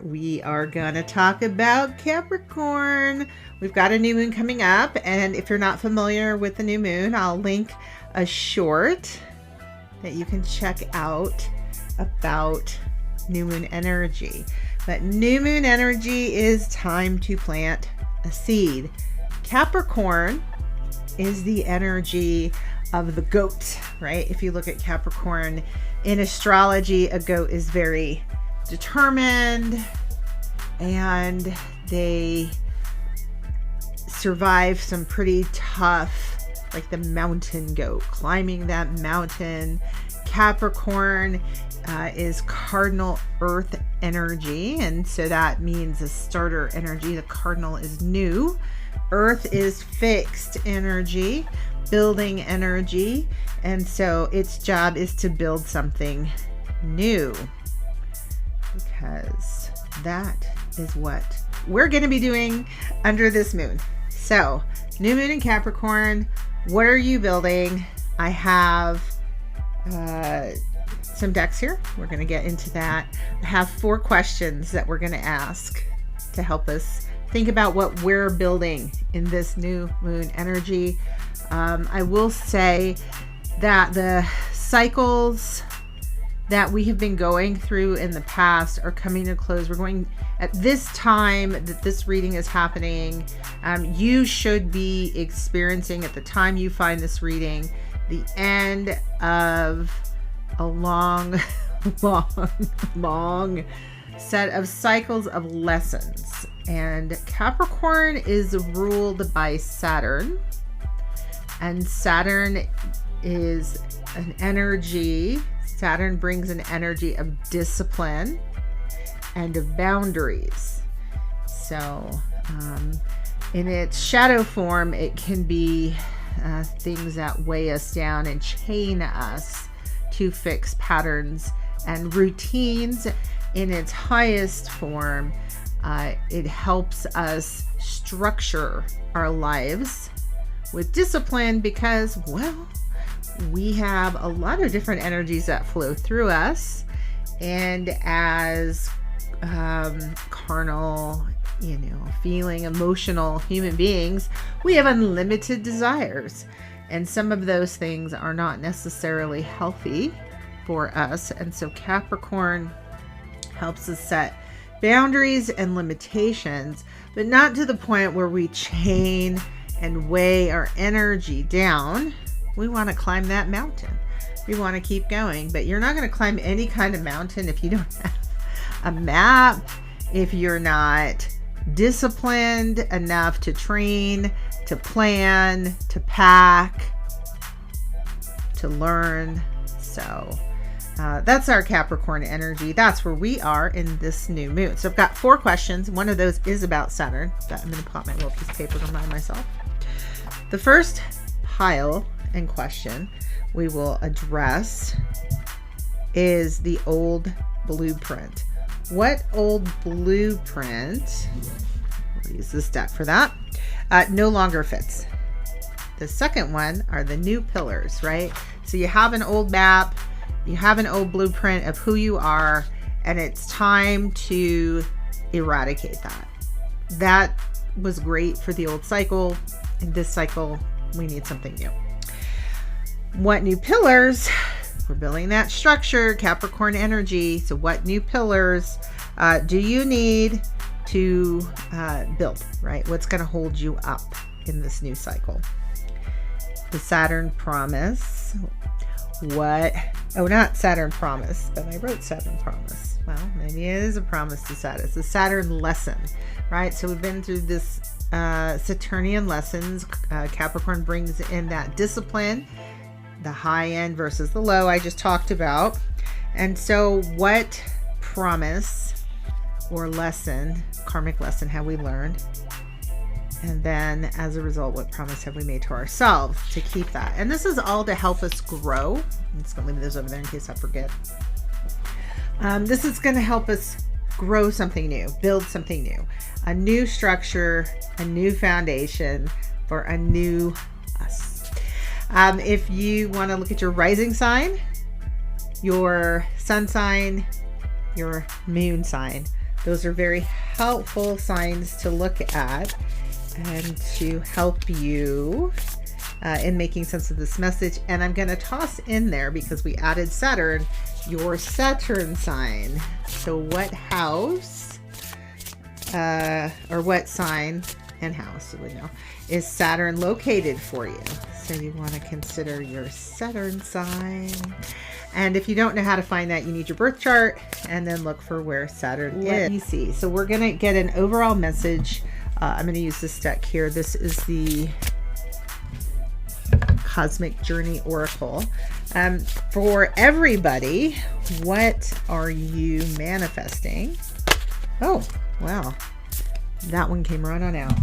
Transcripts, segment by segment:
We are going to talk about Capricorn. We've got a new moon coming up, and if you're not familiar with the new moon, I'll link a short that you can check out about new moon energy. But new moon energy is time to plant a seed. Capricorn is the energy of the goat, right? If you look at Capricorn in astrology, a goat is very determined, and they survive some pretty tough, like the mountain goat, climbing that mountain. Capricorn is cardinal earth energy, and so that means a starter energy. The cardinal is new. Earth is fixed energy, building energy, and so its job is to build something new, because that is what we're going to be doing under this moon. So, new moon in Capricorn, what are you building? I have some decks here. We're going to get into that. I have 4 questions that we're going to ask to help us think about what we're building in this new moon energy. I will say that the cycles that we have been going through in the past are coming to close. We're going at this time that this reading is happening. You should be experiencing, at the time you find this reading, the end of a long set of cycles of lessons. And Capricorn is ruled by Saturn, and Saturn is an energy. Saturn brings an energy of discipline and of boundaries. So in its shadow form, it can be things that weigh us down and chain us to fixed patterns and routines. In its highest form, it helps us structure our lives with discipline, because, well, we have a lot of different energies that flow through us, and as carnal, feeling emotional human beings, we have unlimited desires, and some of those things are not necessarily healthy for us. And so Capricorn helps us set boundaries and limitations, but not to the point where we chain and weigh our energy down. We want to climb that mountain. We want to keep going, but you're not going to climb any kind of mountain if you don't have a map, if you're not disciplined enough to train, to plan, to pack, to learn. So that's our Capricorn energy. That's where we are in this new moon. So I've got 4 questions. One of those is about Saturn. I'm going to pop my little piece of paper to remind myself. The first pile and question we will address is the old blueprint. What old blueprint, we'll use this deck for that, no longer fits? The second one are the new pillars, right? So you have an old map, you have an old blueprint of who you are, and it's time to eradicate that. That was great for the old cycle. In this cycle, we need something new. What new pillars? We're building that structure, Capricorn energy. So what new pillars do you need to build, right? What's going to hold you up in this new cycle? The Saturn promise. What? Oh, not Saturn promise, but I wrote Saturn promise. Well, maybe it is a promise to Saturn. It's a Saturn lesson, right? So we've been through this Saturnian lessons. Capricorn brings in that discipline, the high end versus the low I just talked about. And so what promise or lesson, karmic lesson, have we learned? And then as a result, what promise have we made to ourselves to keep that? And this is all to help us grow. I'm just going to leave those over there in case I forget. This is going to help us grow something new, build something new, a new structure, a new foundation for a new us. If you want to look at your rising sign, your sun sign, your moon sign, Those are very helpful signs to look at and to help you in making sense of this message. And I'm going to toss in there, because we added Saturn, your Saturn sign. So what house or what sign and house, you would know, is Saturn located for you? So you want to consider your Saturn sign. And if you don't know how to find that, you need your birth chart and then look for where Saturn is. Let me see. So we're going to get an overall message. I'm going to use this deck here. This is the Cosmic Journey Oracle. For everybody, what are you manifesting? Oh, wow. That one came right on out.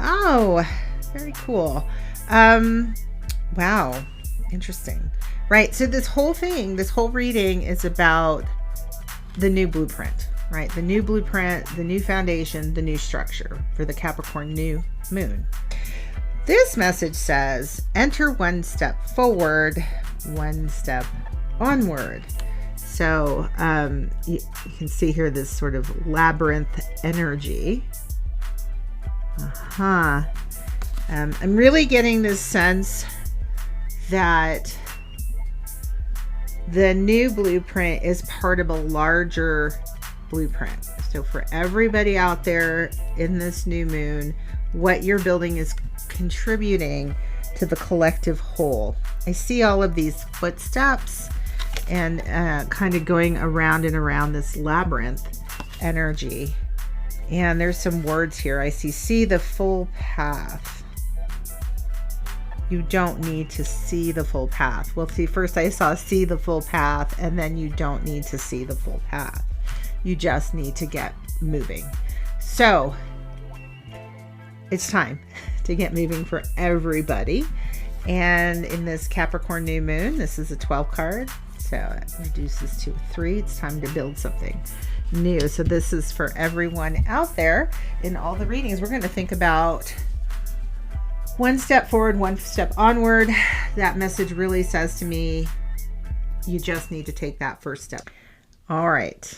Oh, very cool. Wow. Interesting. Right. So this whole thing, this whole reading is about the new blueprint, right? The new blueprint, the new foundation, the new structure for the Capricorn new moon. This message says, enter one step forward, one step onward. So you can see here this sort of labyrinth energy. I'm really getting this sense that the new blueprint is part of a larger blueprint. So for everybody out there in this new moon, what you're building is contributing to the collective whole. I see all of these footsteps and kind of going around and around this labyrinth energy. And there's some words here. I see the full path. You don't need to see the full path. Well, see, first I saw see the full path, and then you don't need to see the full path. You just need to get moving. So it's time to get moving for everybody. And in this Capricorn new moon, this is a 12 card. So it reduces to 3. It's time to build something new. So this is for everyone out there. In all the readings, we're going to think about one step forward, one step onward. That message really says to me, you just need to take that first step. All right,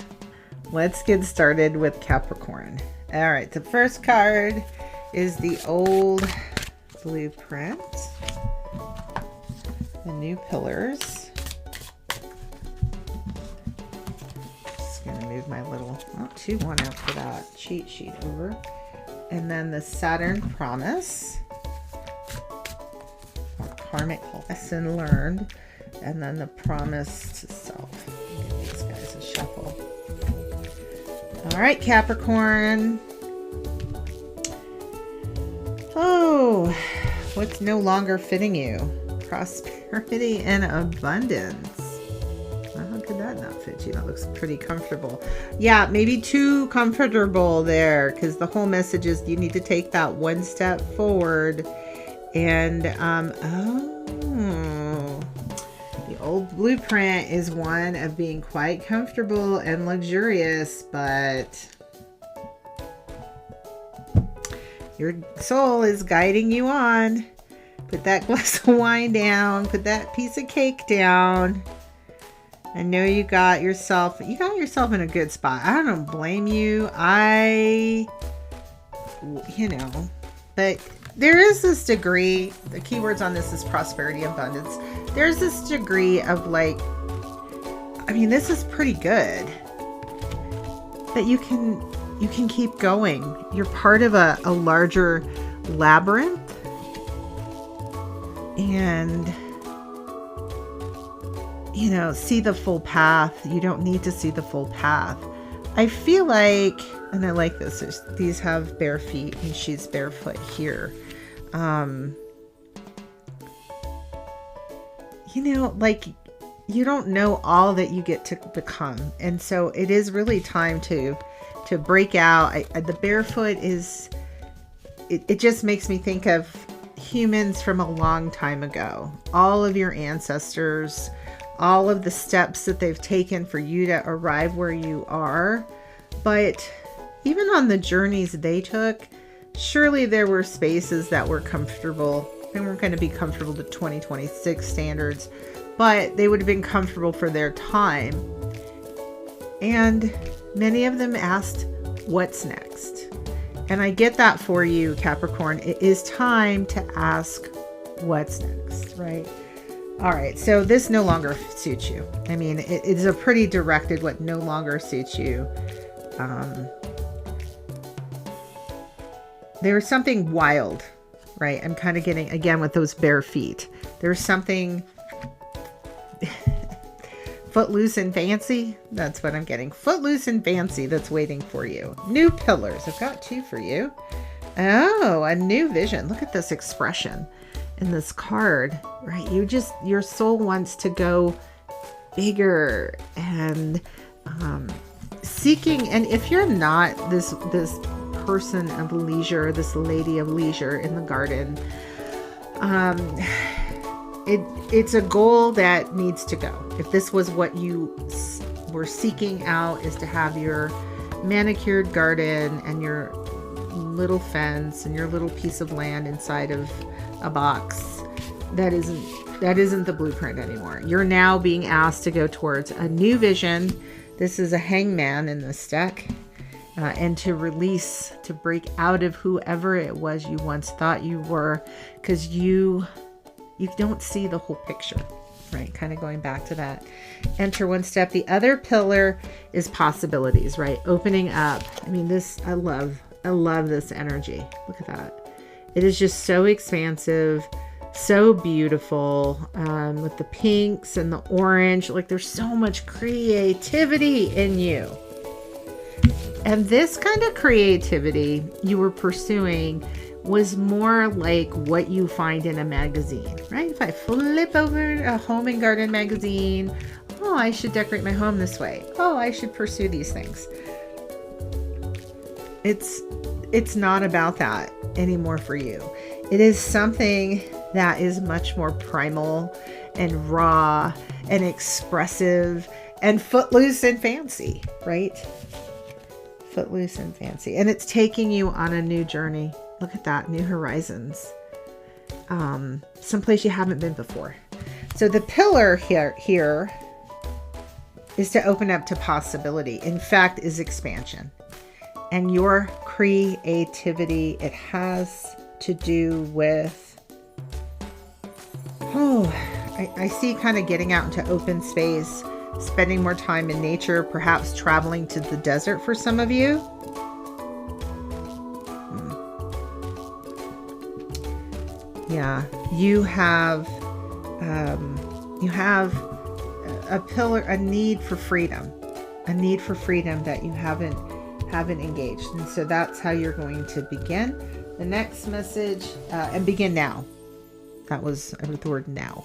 let's get started with Capricorn. All right, the first card is the old blueprint, the new pillars. Just gonna move my little 2-1 after that cheat sheet over. And then the Saturn promise, karmic lesson learned, and then the promised self. Give these guys a shuffle. All right, Capricorn. Oh, what's no longer fitting you? Prosperity and abundance. Well, how could that not fit you? That looks pretty comfortable. Yeah, maybe too comfortable there, because the whole message is you need to take that one step forward. And the old blueprint is one of being quite comfortable and luxurious, but your soul is guiding you on. Put that glass of wine down, put that piece of cake down. I know you got yourself in a good spot. I don't blame you. But there is this degree, the keywords on this is prosperity, abundance. There's this degree of this is pretty good. That you can keep going. You're part of a larger labyrinth. And, see the full path. You don't need to see the full path. I feel like, and I like this, these have bare feet and she's barefoot here. You don't know all that you get to become. And so it is really time to break out. The barefoot is, it just makes me think of humans from a long time ago. All of your ancestors, all of the steps that they've taken for you to arrive where you are. But even on the journeys they took, surely there were spaces that were comfortable. They weren't going to be comfortable to 2026 standards, but they would have been comfortable for their time. And Many of them asked, what's next? And I get that for you, Capricorn. It is time to ask what's next, right? All right, so this no longer suits you. I mean, it is a pretty directed what no longer suits you. There's something wild, right? I'm kind of getting, again, with those bare feet. There's something footloose and fancy. That's what I'm getting. Footloose and fancy that's waiting for you. New pillars. I've got 2 for you. Oh, a new vision. Look at this expression in this card, right? Your soul wants to go bigger and seeking. And if you're not this person of leisure, this lady of leisure in the garden, it's a goal that needs to go. If this was what you were seeking out, is to have your manicured garden and your little fence and your little piece of land inside of a box, that isn't the blueprint anymore. You're now being asked to go towards a new vision. This is a hangman in this deck. And to release, to break out of whoever it was you once thought you were, because you don't see the whole picture, right? Kind of going back to that. Enter one step. The other pillar is possibilities, right? Opening up. I mean, I love this energy. Look at that. It is just so expansive, so beautiful, with the pinks and the orange. Like, there's so much creativity in you. And this kind of creativity you were pursuing was more like what you find in a magazine, right? If I flip over a home and garden magazine, oh, I should decorate my home this way. Oh, I should pursue these things. It's not about that anymore for you. It is something that is much more primal and raw and expressive and footloose and fancy, right? Footloose and fancy. And it's taking you on a new journey. Look at that, new horizons. Someplace you haven't been before. So the pillar here is to open up to possibility. In fact, is expansion. And your creativity, it has to do with, I see kind of getting out into open space, spending more time in nature, perhaps traveling to the desert for some of you. Yeah, you have a pillar, a need for freedom that you haven't engaged. And so that's how you're going to begin. The next message, and begin now. That was the word now.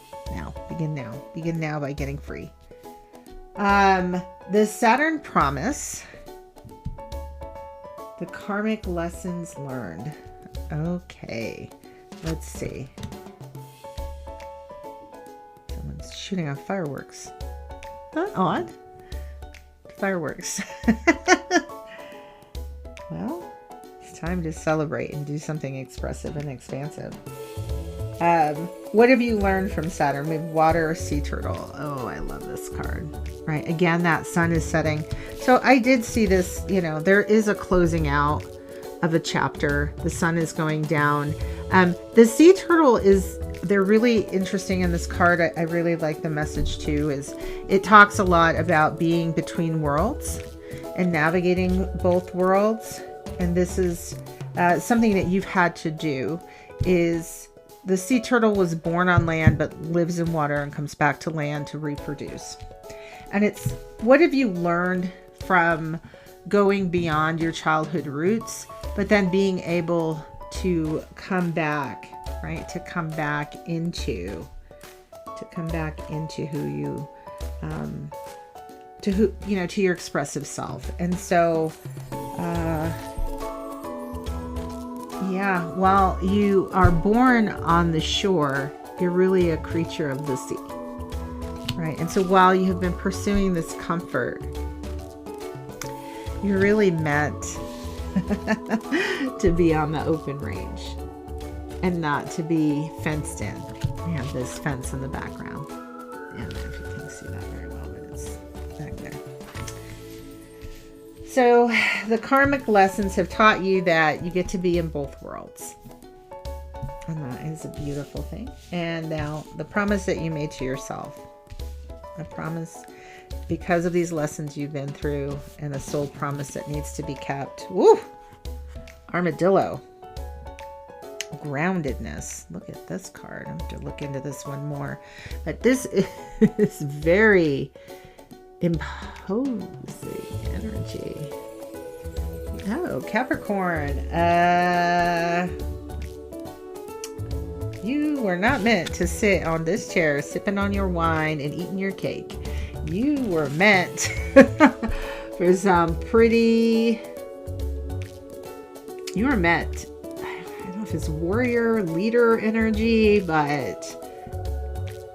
Begin now by getting free. The Saturn promise, the karmic lessons learned. Okay, let's see. Someone's shooting off fireworks. Not odd. Fireworks. Well, it's time to celebrate and do something expressive and expansive. What have you learned from Saturn? We have water or sea turtle. Oh, I love this card. Right. Again, that sun is setting. So I did see this, there is a closing out of a chapter. The sun is going down. The sea turtle they're really interesting in this card. I really like the message too, is it talks a lot about being between worlds and navigating both worlds. And this is something that you've had to do. Is the sea turtle was born on land, but lives in water and comes back to land to reproduce. And it's, what have you learned from going beyond your childhood roots, but then being able to come back, right? To come back into who you, to your expressive self. And so, yeah, while you are born on the shore, you're really a creature of the sea, right? And so while you have been pursuing this comfort, you're really meant to be on the open range and not to be fenced in. We have this fence in the background. I don't know if you can see that very well, but it's back there. So the karmic lessons have taught you that you get to be in both worlds. And that is a beautiful thing. And now the promise that you made to yourself. A promise because of these lessons you've been through, and a soul promise that needs to be kept. Woo! Armadillo. Groundedness. Look at this card. I have to look into this one more. But this is very imposing energy. Oh, Capricorn. You were not meant to sit on this chair sipping on your wine and eating your cake. You were meant for some pretty... You were meant... I don't know if it's warrior, leader energy, but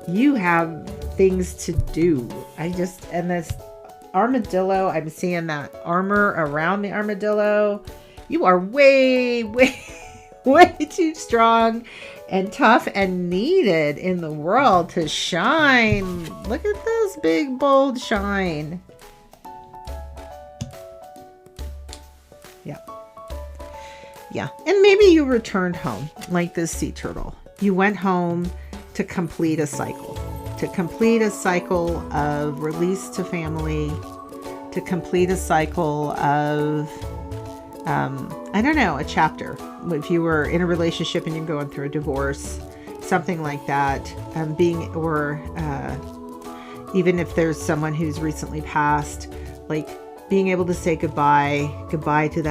you have things to do. And this armadillo, I'm seeing that armor around the armadillo. You are way, way, way too strong and tough and needed in the world to shine. Look at this big, bold shine. Yeah. Yeah. And maybe you returned home like this sea turtle. You went home to complete a cycle. To complete a cycle of release to family. To complete a cycle of, I don't know, a chapter. If you were in a relationship and you're going through a divorce, something like that, even if there's someone who's recently passed, like being able to say goodbye to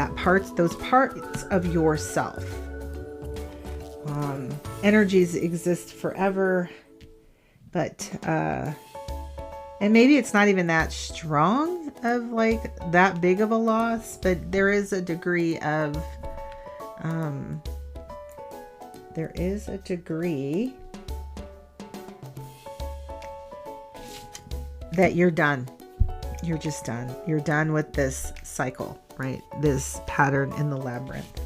those parts of yourself. Energies exist forever, but, and maybe it's not even that strong of like that big of a loss, but there is a degree of, that you're done. You're just done. You're done with this cycle, right? This pattern in the labyrinth.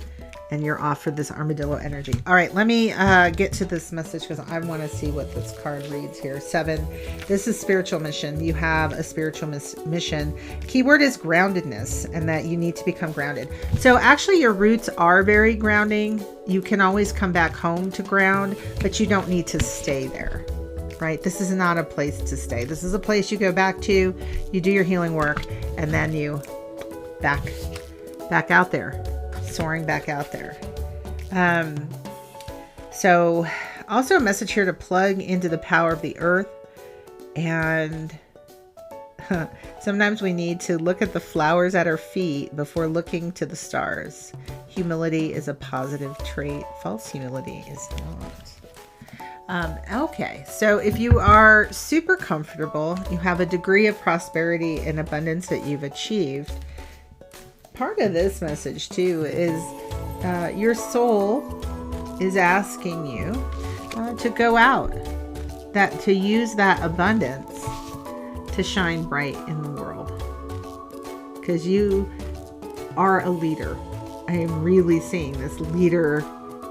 And you're off for this armadillo energy. All right, let me get to this message because I want to see what this card reads here. 7. This is spiritual mission. You have a spiritual mission. Keyword is groundedness, and that you need to become grounded. So actually your roots are very grounding. You can always come back home to ground, but you don't need to stay there, right? This is not a place to stay. This is a place you go back to, you do your healing work, and then you back out there. Soaring back out there. So also a message here to plug into the power of the earth. And sometimes we need to look at the flowers at our feet before looking to the stars. Humility is a positive trait. False humility is not. Okay, so if you are super comfortable, you have a degree of prosperity and abundance that you've achieved. Part of this message too is your soul is asking you to go out, to use that abundance to shine bright in the world, because you are a leader. I am really seeing this leader,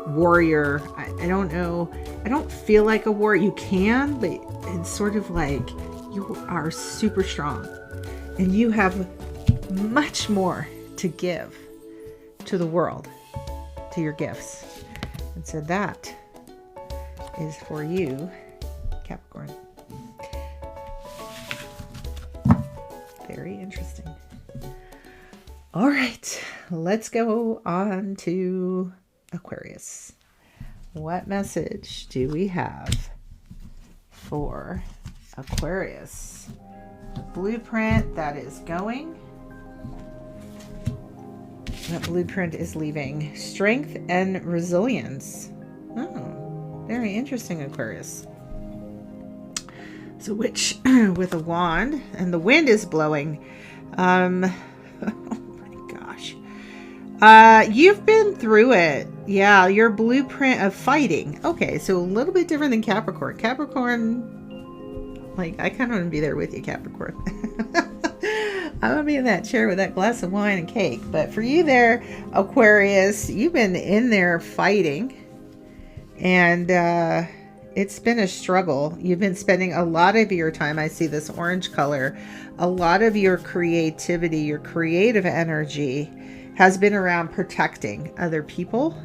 warrior. I don't know. I don't feel like a warrior. You can, but it's sort of like you are super strong and you have much more to give to the world, to your gifts. And so that is for you, Capricorn. Very interesting. All right, let's go on to Aquarius. What message do we have for Aquarius? The blueprint that is going. That blueprint is leaving. Strength and resilience. Oh, very interesting, Aquarius. So witch with a wand, and the wind is blowing. Oh my gosh. You've been through it. Yeah, your blueprint of fighting. Okay, so a little bit different than Capricorn. Capricorn, like, I kind of want to be there with you, Capricorn. I'm going to be in that chair with that glass of wine and cake. But for you there, Aquarius, you've been in there fighting. And It's been a struggle. You've been spending a lot of your time, I see this orange color, a lot of your creativity, your creative energy has been around protecting other people,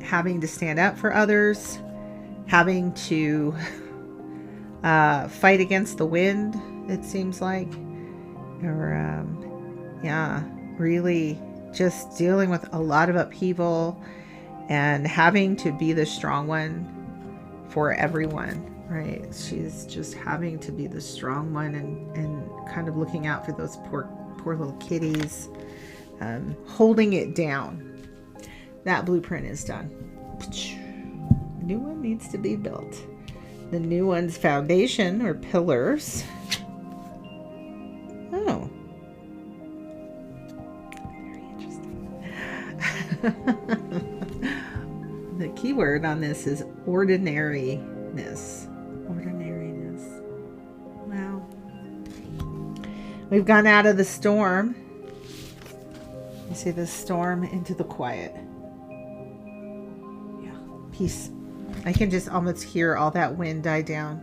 having to stand up for others, having to fight against the wind, it seems like. Or, yeah, really just dealing with a lot of upheaval and having to be the strong one for everyone, right? She's just having to be the strong one and kind of looking out for those poor little kitties, holding it down. That blueprint is done. New one needs to be built. The new one's foundation or pillars. Oh. Very interesting. The key word on this is ordinariness. Ordinariness. Wow. We've gone out of the storm. You see the storm into the quiet. Yeah. Peace. I can just almost hear all that wind die down.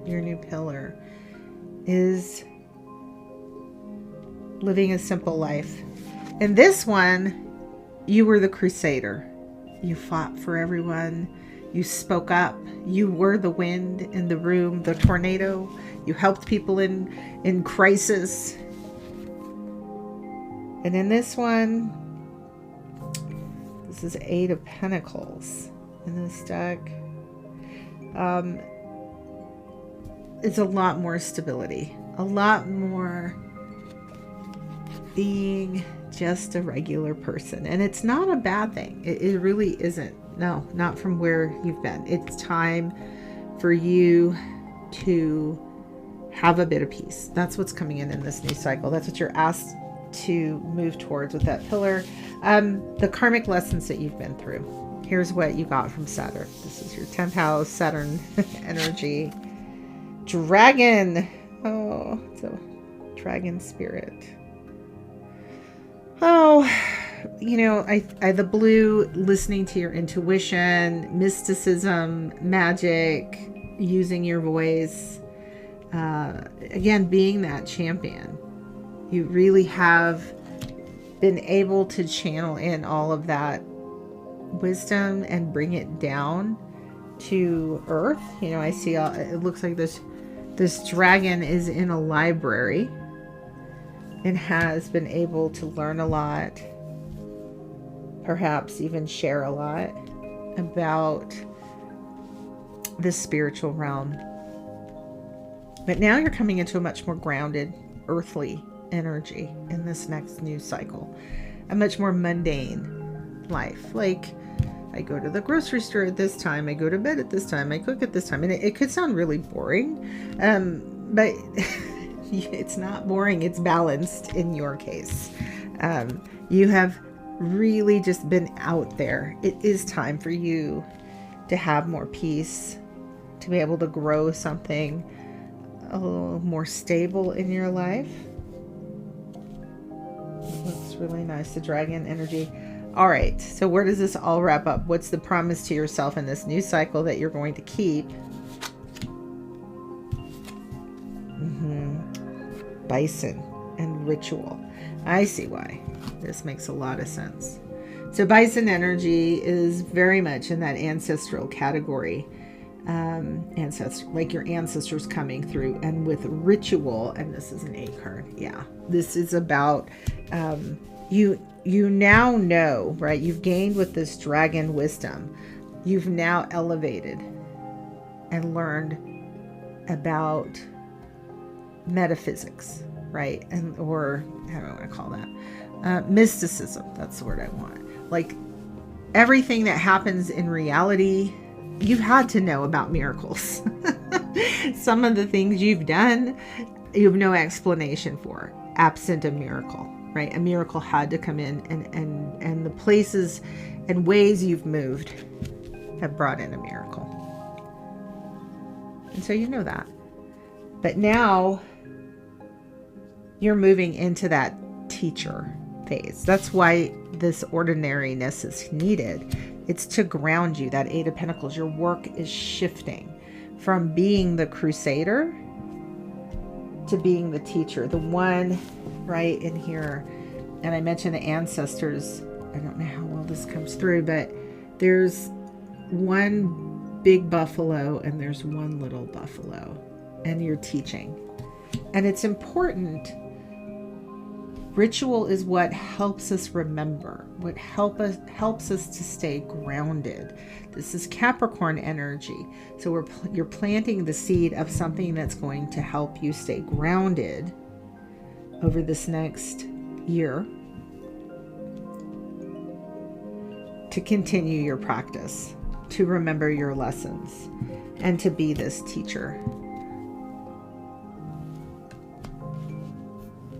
Your new pillar is living a simple life. In this one, you were the crusader. You fought for everyone. You spoke up. You were the wind in the room, the tornado. You helped people in crisis. And in this one, this is 8 of Pentacles in this deck. It's a lot more stability, a lot more being just a regular person. And it's not a bad thing. It really isn't. No, not from where you've been. It's time for you to have a bit of peace. That's what's coming in this new cycle. That's what you're asked to move towards with that pillar. The karmic lessons that you've been through. Here's what you got from Saturn. This is your 10th house, Saturn energy. Dragon. Oh, it's a dragon spirit. Oh, you know, I the blue, listening to your intuition, mysticism, magic, using your voice. Again, being that champion. You really have been able to channel in all of that wisdom and bring it down to earth. You know, I see it looks like this dragon is in a library and has been able to learn a lot, perhaps even share a lot about the spiritual realm. But now you're coming into a much more grounded, earthly energy in this next new cycle. A much more mundane life. Like, I go to the grocery store at this time, I go to bed at this time, I cook at this time. And it could sound really boring, but it's not boring. It's balanced in your case. You have really just been out there. It is time for you to have more peace, to be able to grow something a little more stable in your life. It looks really nice, the dragon energy. All right, so where does this all wrap up? What's the promise to yourself in this new cycle that you're going to keep? Bison and ritual. I see why. This makes a lot of sense. So bison energy is very much in that ancestral category. Like your ancestors coming through, and with ritual, and this is an 8 card. Yeah, this is about you now know, right? You've gained with this dragon wisdom. You've now elevated and learned about metaphysics, right? And or how do I want to call that? Mysticism. That's the word I want. Like everything that happens in reality, you've had to know about miracles. Some of the things you've done, you have no explanation for, absent a miracle, right? A miracle had to come in, and the places and ways you've moved have brought in a miracle. And so you know that. But now you're moving into that teacher phase. That's why this ordinariness is needed, It's to ground you. That Eight of Pentacles, your work is shifting from being the crusader to being the teacher, the one right in here. And I mentioned the ancestors. I don't know how well this comes through, but there's one big buffalo and there's one little buffalo, and you're teaching. And it's important. Ritual is what helps us remember, what helps us to stay grounded. This is Capricorn energy. So you're planting the seed of something that's going to help you stay grounded over this next year to continue your practice, to remember your lessons, and to be this teacher.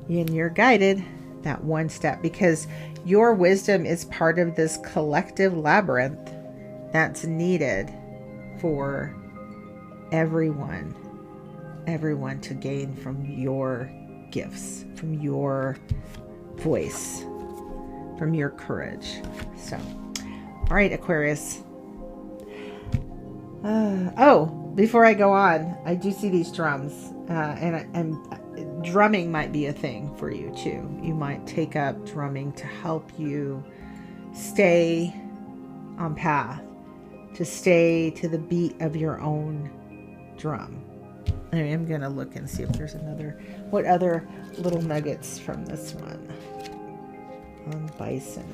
And you're guided that one step, because your wisdom is part of this collective labyrinth that's needed for everyone to gain from your gifts, from your voice, from your courage. So, all right, Aquarius. Before I go on, I do see these drums, and drumming might be a thing for you too. You might take up drumming to help you stay on path, to stay to the beat of your own drum. I am going to look and see if there's what other little nuggets from this one on bison.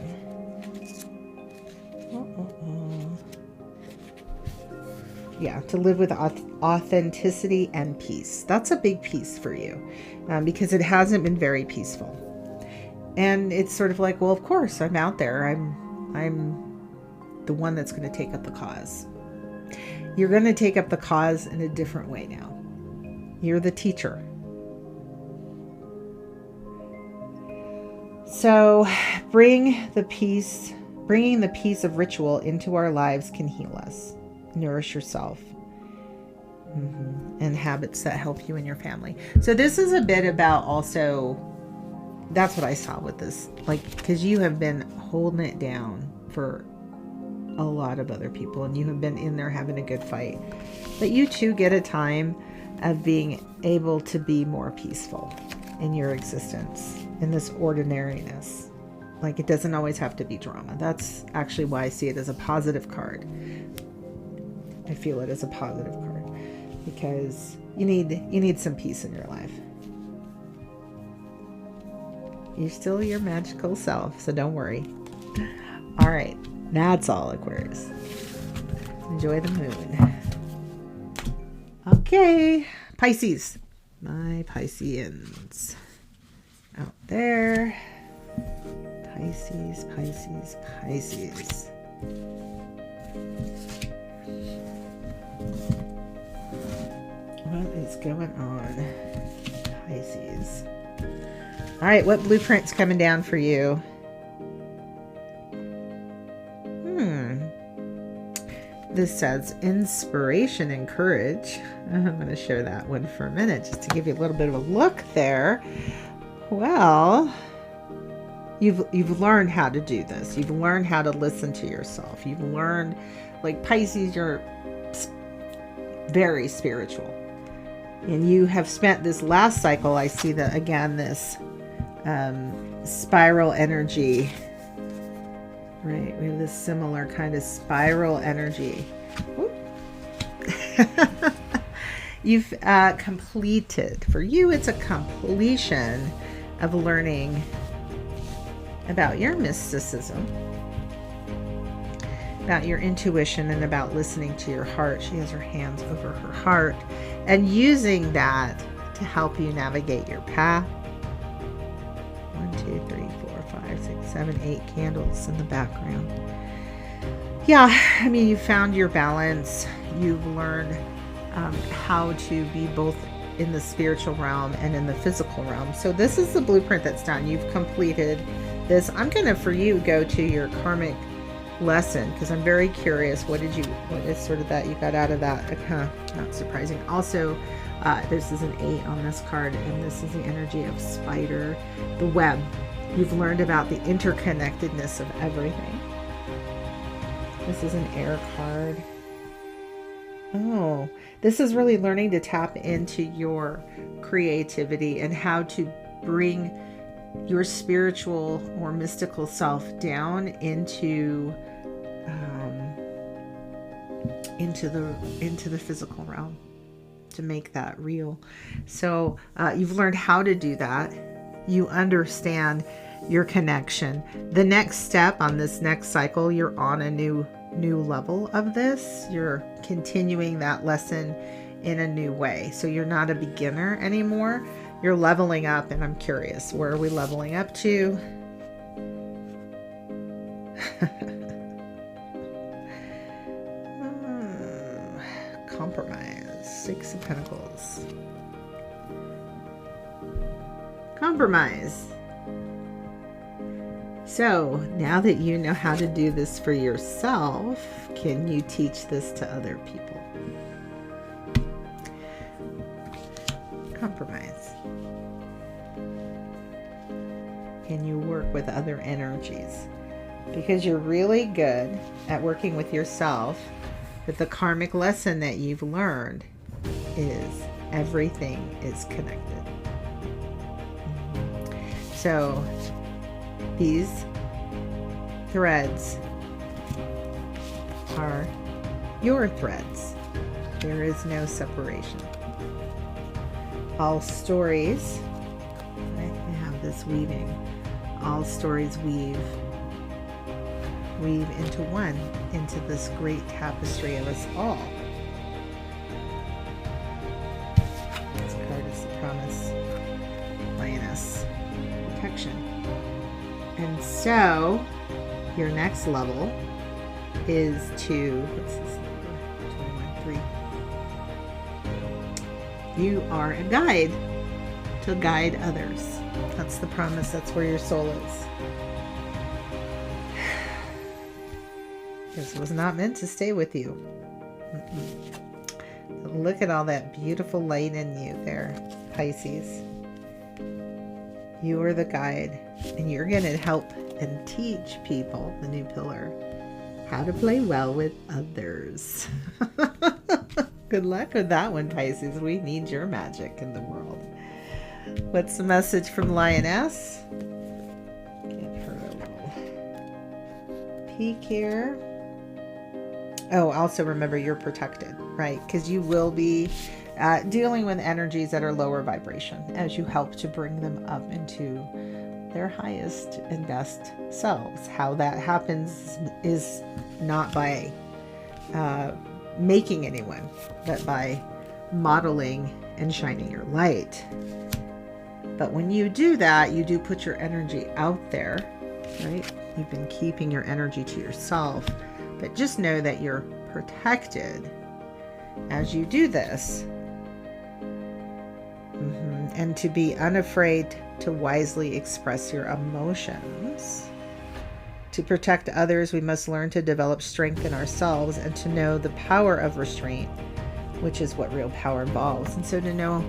Yeah, to live with authenticity and peace. That's a big piece for you, because it hasn't been very peaceful. And it's sort of like, well, of course, I'm out there. I'm the one that's going to take up the cause. You're going to take up the cause in a different way now. You're the teacher. So bringing the peace of ritual into our lives can heal us. Nourish yourself, and habits that help you and your family. So this is a bit about also, that's what I saw with this, like, because you have been holding it down for a lot of other people, and you have been in there having a good fight, but you too get a time of being able to be more peaceful in your existence, in this ordinariness. Like, it doesn't always have to be drama. That's actually why I see it as a positive card. I feel it as a positive card, because you need some peace in your life. You're still your magical self, so don't worry. All right, that's all, Aquarius. Enjoy the moon. Okay, Pisces. My Pisceans out there. Pisces. What is going on, Pisces? All right, what blueprint's coming down for you? This says inspiration and courage. I'm going to share that one for a minute just to give you a little bit of a look there. Well, you've learned how to do this. You've learned how to listen to yourself. You've learned, like Pisces, you're very spiritual. And you have spent this last cycle, I see that again, this spiral energy, right? We have this similar kind of spiral energy. You've completed, for you, it's a completion of learning about your mysticism, about your intuition, and about listening to your heart. She has her hands over her heart and using that to help you navigate your path. 1, 2, 3, 4, 5, 6, 7, 8 candles in the background. Yeah, I mean, you found your balance. You've learned how to be both in the spiritual realm and in the physical realm. So this is the blueprint that's done. You've completed this. I'm going to, for you, go to your karmic lesson, because I'm very curious. What is sort of that you got out of that? Not surprising. Also, this is an 8 on this card, and this is the energy of spider, the web. You've learned about the interconnectedness of everything. This is an air card. Oh, this is really learning to tap into your creativity and how to bring your spiritual or mystical self down into the physical realm to make that real. So you've learned how to do that. You understand your connection. The next step on this next cycle, you're on a new level of this. You're continuing that lesson in a new way. So you're not a beginner anymore. You're leveling up, and I'm curious, where are we leveling up to? Compromise. 6 of Pentacles. Compromise. So now that you know how to do this for yourself, can you teach this to other people? Compromise. Can you work with other energies? Because you're really good at working with yourself, but the karmic lesson that you've learned is everything is connected. So these threads are your threads. There is no separation. All stories, I have this weaving, all stories weave into one, into this great tapestry of us all. This card is the promise, lioness, protection. And so your next level is to, what's this number? 3. You are a guide to guide others. That's the promise. That's where your soul is. This was not meant to stay with you. Look at all that beautiful light in you there, Pisces. You are the guide, and you're going to help and teach people, the new pillar, how to play well with others. Good luck with that one, Pisces. We need your magic in the world. What's the message from Lioness? Give her a little peek here. Oh, also remember you're protected, right? Because you will be dealing with energies that are lower vibration as you help to bring them up into their highest and best selves. How that happens is not by making anyone, but by modeling and shining your light. But when you do that, you do put your energy out there, right? You've been keeping your energy to yourself, but just know that you're protected as you do this. And to be unafraid to wisely express your emotions. To protect others, we must learn to develop strength in ourselves and to know the power of restraint, which is what real power involves. And so to know,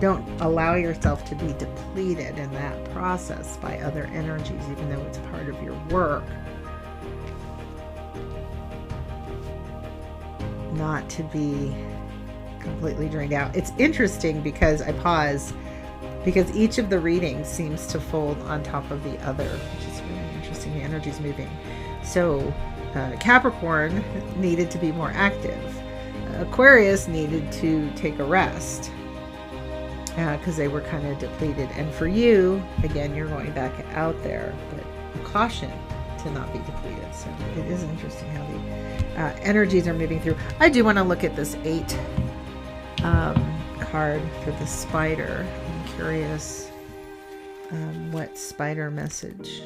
don't allow yourself to be depleted in that process by other energies, even though it's part of your work. Not to be completely drained out. It's interesting because I pause because each of the readings seems to fold on top of the other, which is really interesting. The energy's moving. So Capricorn needed to be more active. Aquarius needed to take a rest because they were kind of depleted. And for you, again, you're going back out there, but caution to not be depleted. So it is interesting how the energies are moving through. I do want to look at this 8 card for the spider. I'm curious what spider message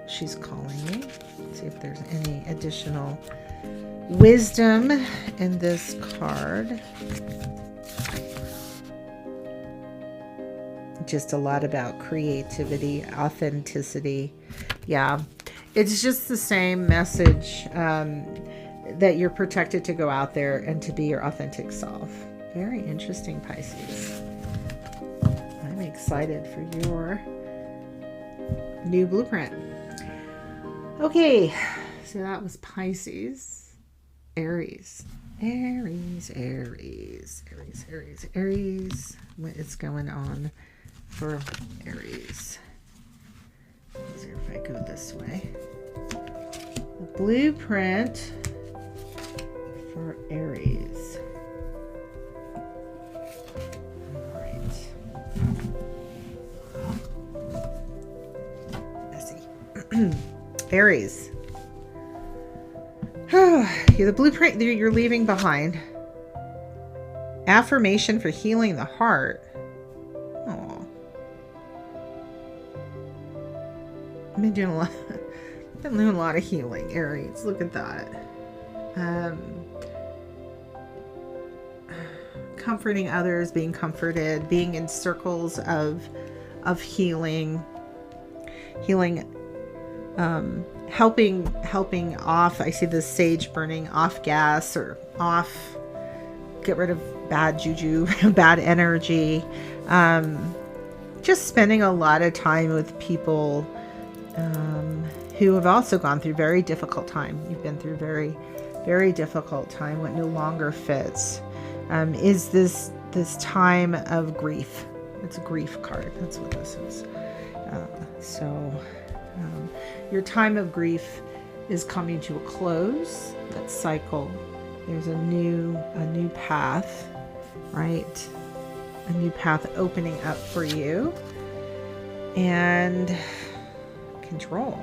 she's calling me. Let's see if there's any additional wisdom in this card. Just a lot about creativity, authenticity. Yeah, it's just the same message that you're protected to go out there and to be your authentic self. Very interesting, Pisces. I'm excited for your new blueprint. Okay, So that was Pisces. Aries. Aries. What is going on for Aries? Easier if I go this way. The blueprint for Aries. All right. Messy. Aries. The blueprint you're leaving behind. Affirmation for healing the heart. Oh, I've been doing a lot of healing, Aries. Look at that. Comforting others, being comforted, being in circles of healing, helping off. I see the sage burning off gas or off, get rid of bad juju, bad energy. Just spending a lot of time with people who have also gone through very difficult time. You've been through very, very difficult time. What no longer fits is this time of grief. It's a grief card. That's what this is. Your time of grief is coming to a close. That cycle. There's a new path, right? A new path opening up for you. And control.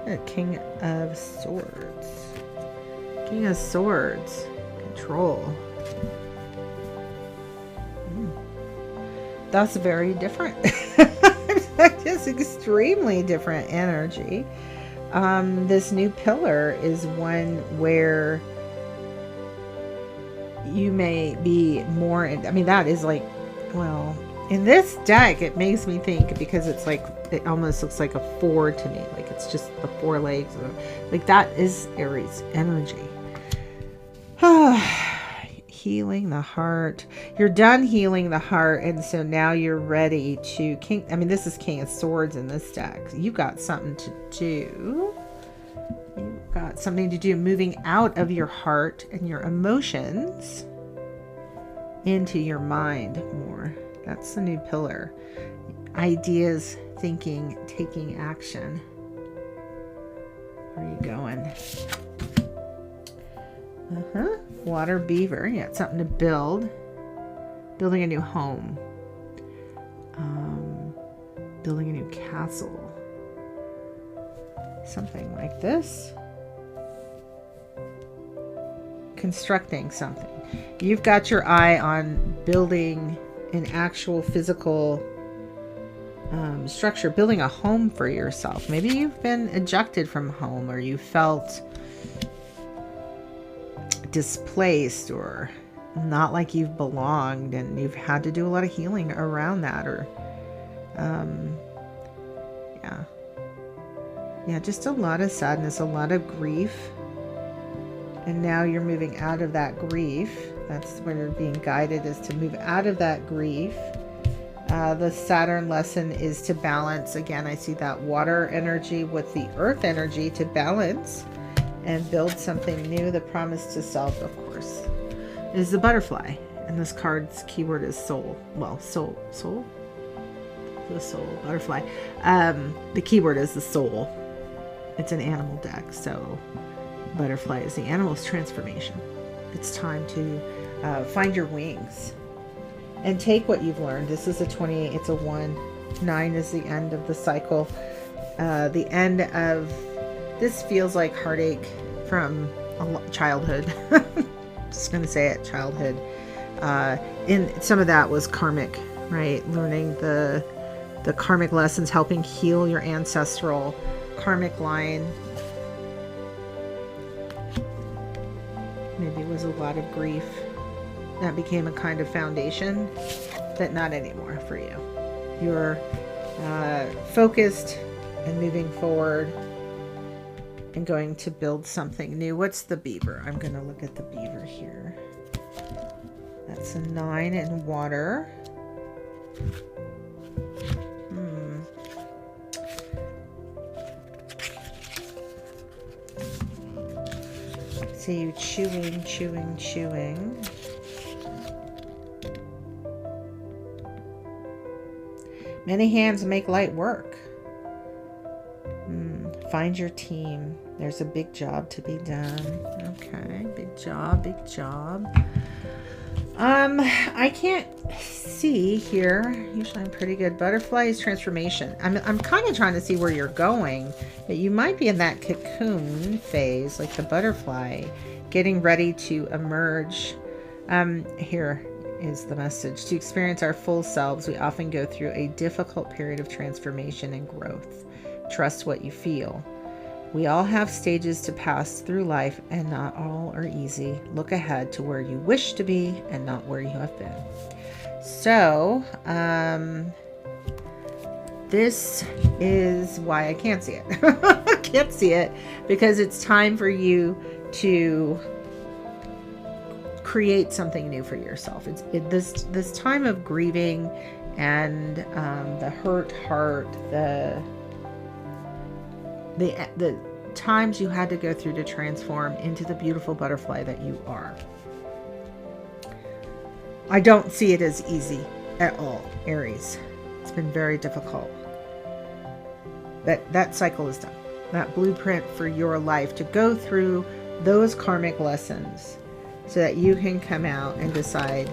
The King of Swords. King of Swords. Control. That's very different. Just extremely different energy. This new pillar is one where you may be more, I mean, that is like, well, in this deck, it makes me think, because it's like, it almost looks like a 4 to me. Like it's just the 4 legs. Like that is Aries energy. Healing the heart. You're done healing the heart, and so now you're ready to this is King of Swords in this deck. You've got something to do. You've got something to do, moving out of your heart and your emotions into your mind more. That's the new pillar. Ideas, thinking, taking action. Where are you going? Water beaver. You got something to build. Building a new home. Building a new castle. Something like this. Constructing something. You've got your eye on building an actual physical structure. Building a home for yourself. Maybe you've been ejected from home, or you felt displaced or not like you've belonged, and you've had to do a lot of healing around that, or just a lot of sadness, a lot of grief, and now you're moving out of that grief. That's where you're being guided, is to move out of that grief. The Saturn lesson is to balance. Again, I see that water energy with the earth energy, to balance and build something new. The promise to self, of course, is the butterfly. And this card's keyword is soul. Well, soul? The soul, butterfly. The keyword is the soul. It's an animal deck, so butterfly is the animal's transformation. It's time to find your wings and take what you've learned. This is a 28, it's a 1. 9 is the end of the cycle. The end of, this feels like heartache from childhood. Just gonna say it, childhood. In some of that was karmic, right? Learning the karmic lessons, helping heal your ancestral karmic line. Maybe it was a lot of grief that became a kind of foundation, but not anymore for you. You're focused and moving forward and going to build something new. What's the beaver? I'm going to look at the beaver here. That's a 9 in water. see you chewing, chewing, chewing. Many hands make light work. Find your team. There's a big job to be done. Okay, big job, big job. I can't see here. Usually I'm pretty good. Butterflies, transformation. I'm kind of trying to see where you're going, but you might be in that cocoon phase, like the butterfly, getting ready to emerge. Here is the message. To experience our full selves, we often go through a difficult period of transformation and growth. Trust what you feel. We all have stages to pass through life, and not all are easy. Look ahead to where you wish to be and not where you have been. So, this is why I can't see it. I can't see it because it's time for you to create something new for yourself. This time of grieving and the hurt heart, the times you had to go through to transform into the beautiful butterfly that you are. I don't see it as easy at all, Aries. It's been very difficult. But that cycle is done. That blueprint for your life to go through those karmic lessons so that you can come out and decide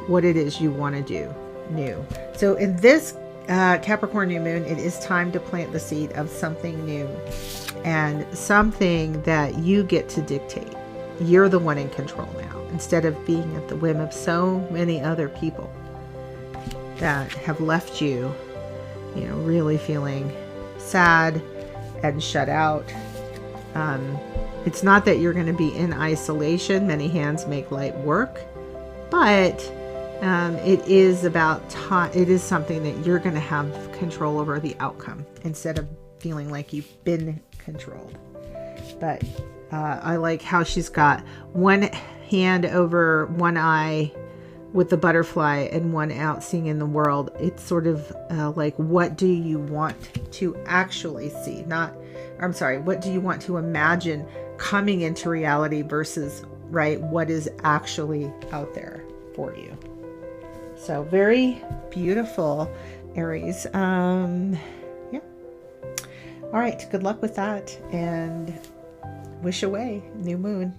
what it is you want to do new. So in this Capricorn new moon, it is time to plant the seed of something new and something that you get to dictate. You're the one in control now, instead of being at the whim of so many other people that have left you, really feeling sad and shut out. It's not that you're going to be in isolation. Many hands make light work, but it is about time. It is something that you're going to have control over the outcome instead of feeling like you've been controlled. But I like how she's got one hand over one eye with the butterfly and one out seeing in the world. It's sort of like, what do you want to actually see? What do you want to imagine coming into reality versus, right, what is actually out there for you? So very beautiful, Aries. Yeah. All right. Good luck with that, and wish away. New moon.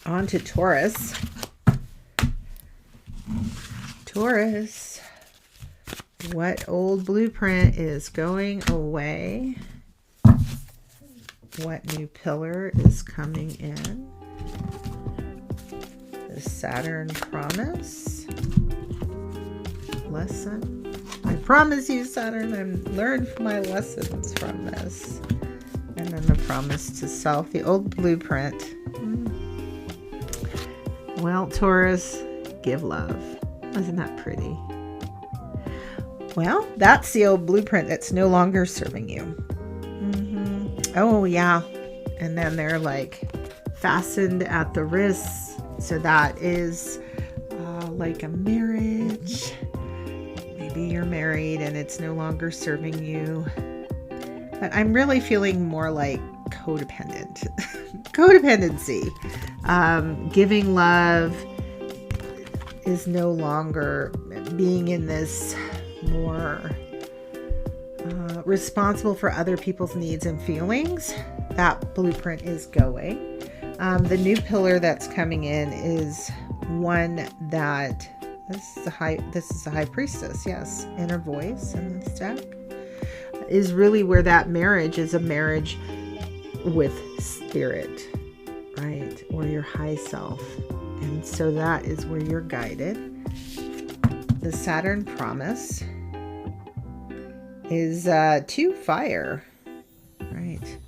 On to Taurus. Taurus. What old blueprint is going away? What new pillar is coming in? The Saturn promise. Lesson. I promise you, Saturn, I've learned my lessons from this. And then the promise to self, the old blueprint. Well, Taurus, give love. Isn't that pretty? Well, that's the old blueprint that's no longer serving you. Oh, yeah. And then they're like fastened at the wrists. So that is like a marriage. Maybe you're married and it's no longer serving you. But I'm really feeling more like codependent. Codependency. Giving love is no longer being in this more responsible for other people's needs and feelings. That blueprint is going. The new pillar that's coming in is one that this is a high priestess. Yes, inner voice in this deck is really where that marriage is a marriage with spirit, right, or your high self, and so that is where you're guided. The Saturn promise is to fire, right?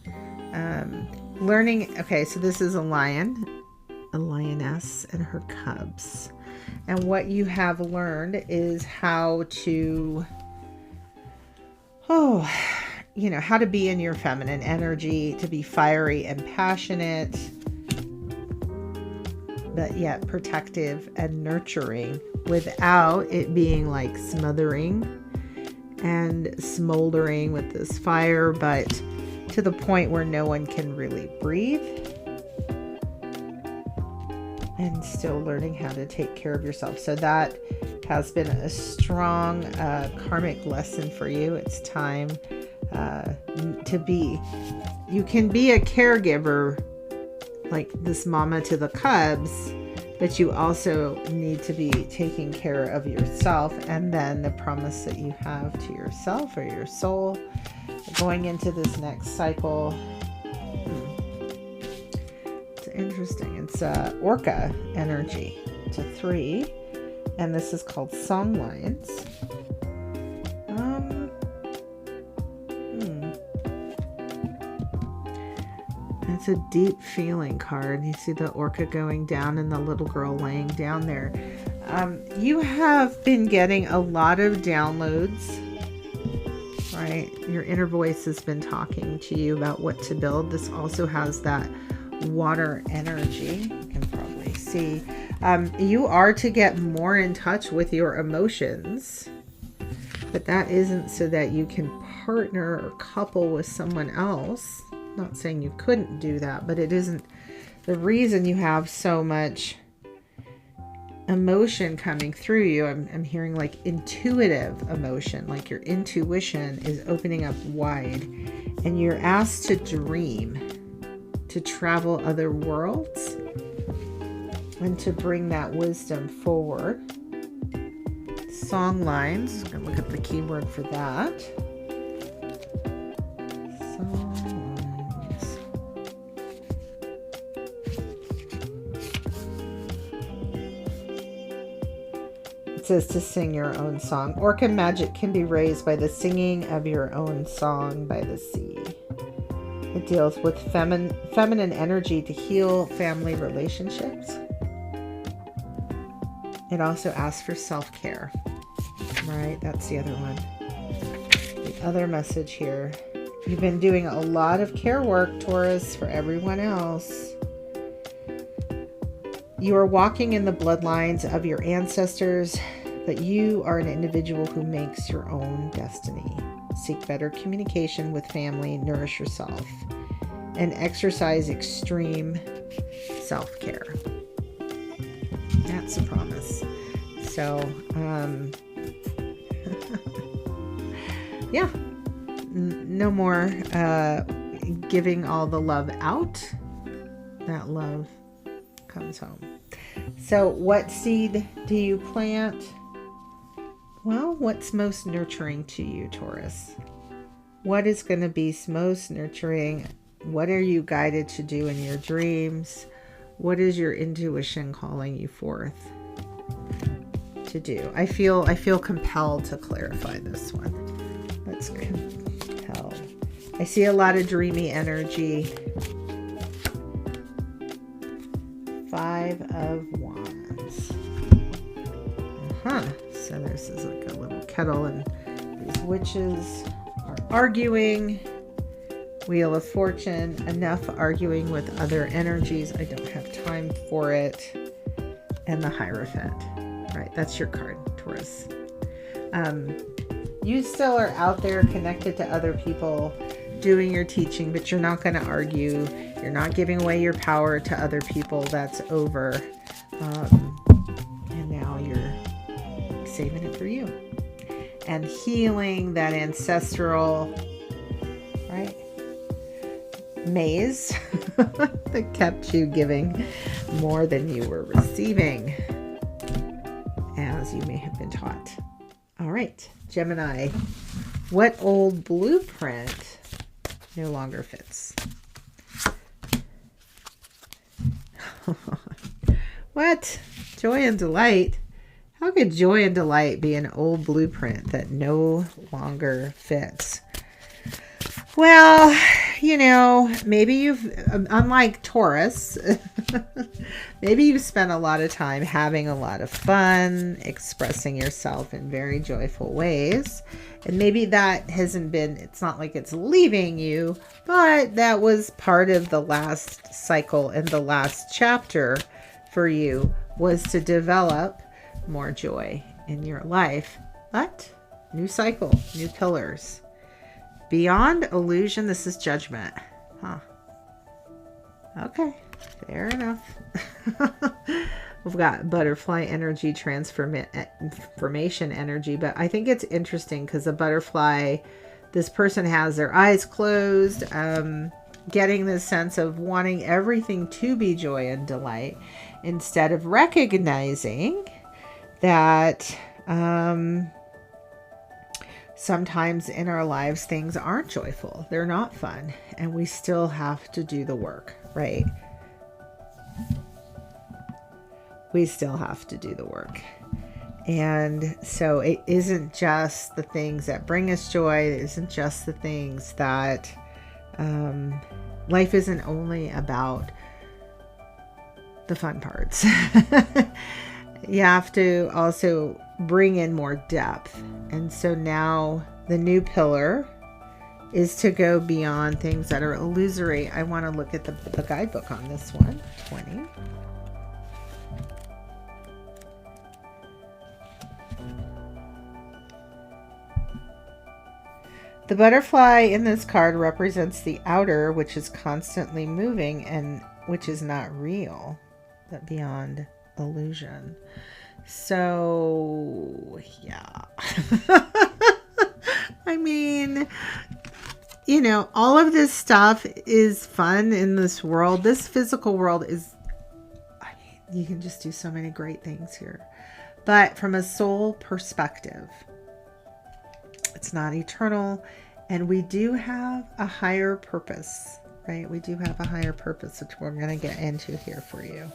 Learning. Okay, so this is a lioness and her cubs, and what you have learned is how to, how to be in your feminine energy, to be fiery and passionate, but yet protective and nurturing without it being like smothering and smoldering with this fire, but to the point where no one can really breathe. and still learning how to take care of yourself. So that has been a strong karmic lesson for you. It's time to be. You can be a caregiver like this mama to the cubs, but you also need to be taking care of yourself, and then the promise that you have to yourself or your soul going into this next cycle. It's interesting. It's Orca energy to 3, and this is called Song Lines. It's a deep feeling card. You see the orca going down and the little girl laying down there. You have been getting a lot of downloads, right? Your inner voice has been talking to you about what to build. This also has that water energy. You can probably see. You are to get more in touch with your emotions, but that isn't so that you can partner or couple with someone else. Not saying you couldn't do that, but it isn't the reason you have so much emotion coming through you. I'm hearing like intuitive emotion, like your intuition is opening up wide, and you're asked to dream, to travel other worlds, and to bring that wisdom forward. Song lines, I'm going to look at the keyword for that. It says to sing your own song. Orca magic can be raised by the singing of your own song by the sea. It deals with feminine energy to heal family relationships. It also asks for self-care. Right, that's the other one. The other message here. You've been doing a lot of care work, Taurus, for everyone else. You are walking in the bloodlines of your ancestors, but you are an individual who makes your own destiny. Seek better communication with family, nourish yourself, and exercise extreme self-care. That's a promise. So, yeah, no more giving all the love out. That love comes home. So what seed do you plant? Well, what's most nurturing to you, Taurus? What is going to be most nurturing? What are you guided to do in your dreams? What is your intuition calling you forth to do? I feel compelled to clarify this one. Let's compelled. I see a lot of dreamy energy. 5 of Wands. So this is like a little kettle, and these witches are arguing. Wheel of Fortune. Enough arguing with other energies. I don't have time for it. And the Hierophant. Right, that's your card, Taurus. You still are out there connected to other people, doing your teaching, but you're not going to argue. You're not giving away your power to other people. That's over. And now you're saving it for you. And healing that ancestral, right, maze that kept you giving more than you were receiving, as you may have been taught. All right, Gemini. What old blueprint no longer fits? What? Joy and delight? How could joy and delight be an old blueprint that no longer fits? Well, you know, maybe you've, unlike Taurus, maybe you've spent a lot of time having a lot of fun, expressing yourself in very joyful ways. And maybe that hasn't been, it's not like it's leaving you, but that was part of the last cycle and the last chapter for you, was to develop more joy in your life. But new cycle, new pillars. Beyond illusion, this is judgment. Okay. Fair enough. We've got butterfly energy, transformation energy, but I think it's interesting because the butterfly, this person has their eyes closed, getting this sense of wanting everything to be joy and delight instead of recognizing that sometimes in our lives things aren't joyful, they're not fun, and we still have to do the work, right? We still have to do the work. And so it isn't just the things that bring us joy. It isn't just the things that life isn't only about the fun parts. You have to also bring in more depth. And so now the new pillar is to go beyond things that are illusory. I want to look at the guidebook on this one, 20. The butterfly in this card represents the outer, which is constantly moving and which is not real, but beyond illusion. So, yeah. I mean, you know, all of this stuff is fun in this world. This physical world is, I mean, you can just do so many great things here. But from a soul perspective, it's not eternal, and we do have a higher purpose, right? We do have a higher purpose, which we're going to get into here for you.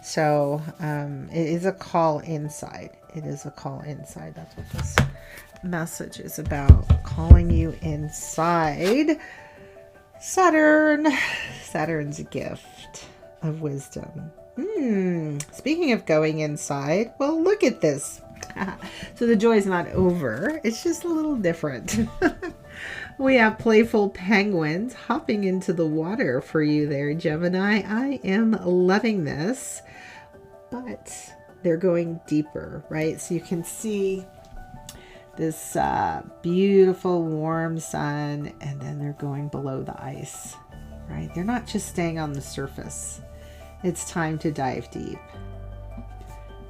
So it is a call inside. It is a call inside. That's what this message is about. Calling you inside. Saturn's gift of wisdom. Speaking of going inside, well, look at this. So the joy is not over. It's just a little different. We have playful penguins hopping into the water for you there, Gemini. I am loving this, but they're going deeper, right? So you can see this beautiful warm sun, and then they're going below the ice, right? They're not just staying on the surface. It's time to dive deep.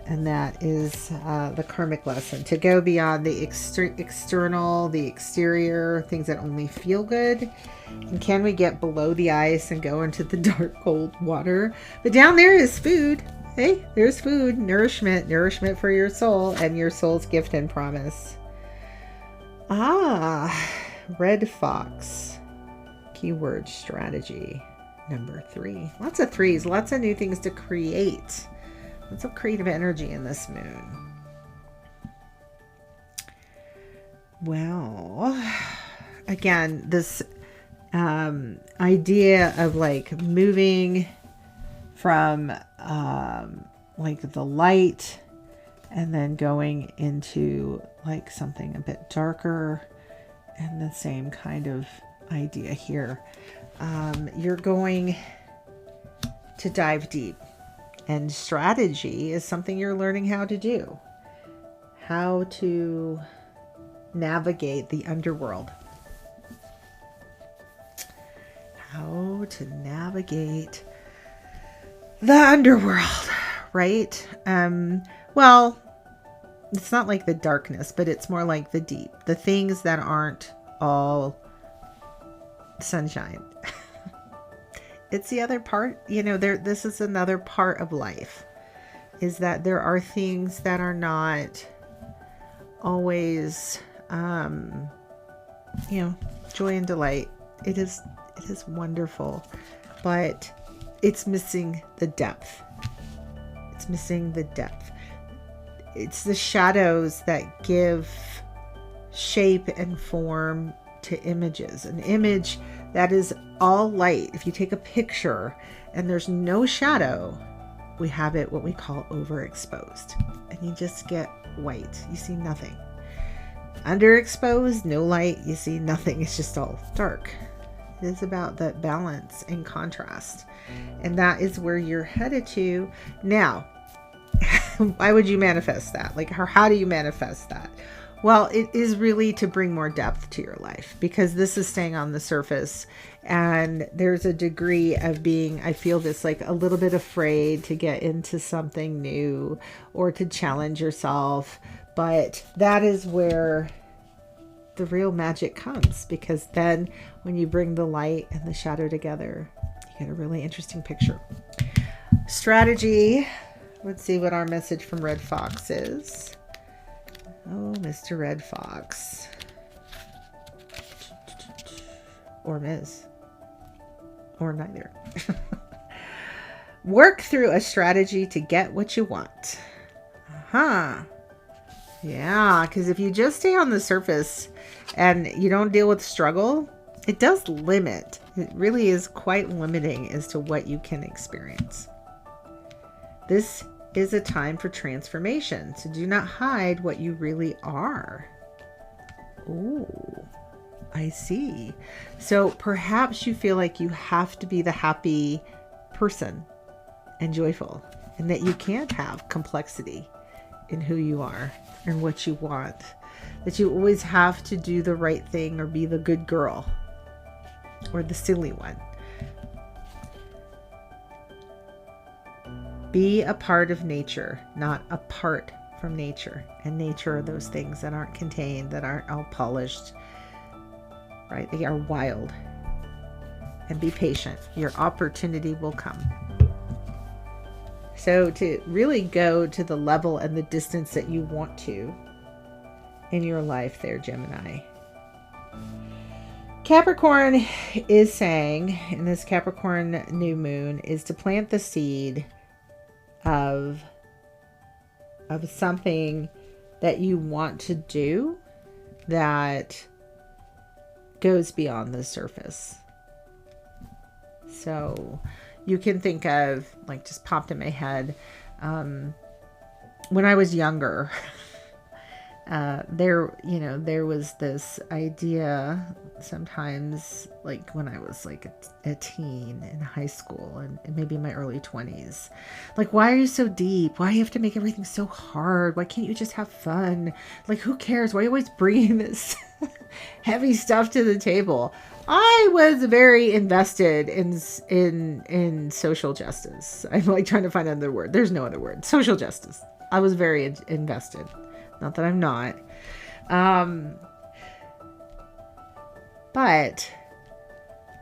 And that is the karmic lesson, to go beyond the external, the exterior, things that only feel good. And can we get below the ice and go into the dark, cold water? But down there is food. Hey, there's food, nourishment for your soul and your soul's gift and promise. Red fox, keyword strategy, number 3. Lots of threes, lots of new things to create. Lots of creative energy in this moon. Well, again, this idea of like moving from like the light and then going into like something a bit darker, and the same kind of idea here. You're going to dive deep. And strategy is something you're learning how to do. How to navigate the underworld. How to navigate the underworld, right? Well, it's not like the darkness, but it's more like the deep. The things that aren't all sunshine. It's the other part, you know, this is another part of life, is that there are things that are not always, you know, joy and delight. It is wonderful, but it's missing the depth. It's missing the depth. It's the shadows that give shape and form to images. An image that is all light. If you take a picture and there's no shadow, we have it what we call overexposed, and you just get white. You see nothing. Underexposed, no light, you see nothing. It's just all dark. It is about that balance and contrast, and that is where you're headed to now. Why would you manifest that? Like, how do you manifest that? Well, it is really to bring more depth to your life, because this is staying on the surface, and there's a degree of being, I feel this, like a little bit afraid to get into something new or to challenge yourself. But that is where the real magic comes, because then when you bring the light and the shadow together, you get a really interesting picture. Strategy. Let's see what our message from Red Fox is. Oh, Mr. Red Fox. Or Ms. Or neither. Work through a strategy to get what you want. Yeah, because if you just stay on the surface and you don't deal with struggle, it does limit. It really is quite limiting as to what you can experience. This is a time for transformation, so do not hide what you really are. Oh, I see. So perhaps you feel like you have to be the happy person and joyful, and that you can't have complexity in who you are and what you want, that you always have to do the right thing or be the good girl or the silly one. Be a part of nature, not apart from nature. And nature are those things that aren't contained, that aren't all polished, right? They are wild. And be patient. Your opportunity will come. So to really go to the level and the distance that you want to in your life there, Gemini. Capricorn is saying, in this Capricorn new moon, is to plant the seed of something that you want to do that goes beyond the surface. So you can think of, like, just popped in my head, when I was younger, there was this idea sometimes, like when I was like a teen in high school and maybe in my early 20s, like, why are you so deep? Why do you have to make everything so hard? Why can't you just have fun? Like, who cares? Why are you always bringing this heavy stuff to the table? I was very invested in social justice. I'm like trying to find another word. There's no other word. Social justice. I was very invested. Not that I'm not. But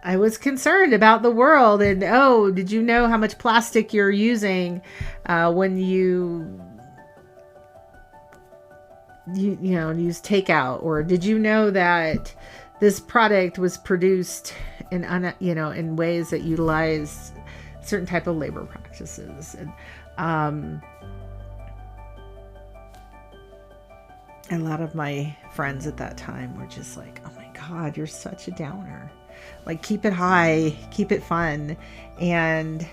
I was concerned about the world, and did you know how much plastic you're using when you use takeout? Or did you know that this product was produced in ways that utilize certain type of labor practices? And a lot of my friends at that time were just like, oh my God, you're such a downer. Like, keep it high, keep it fun. And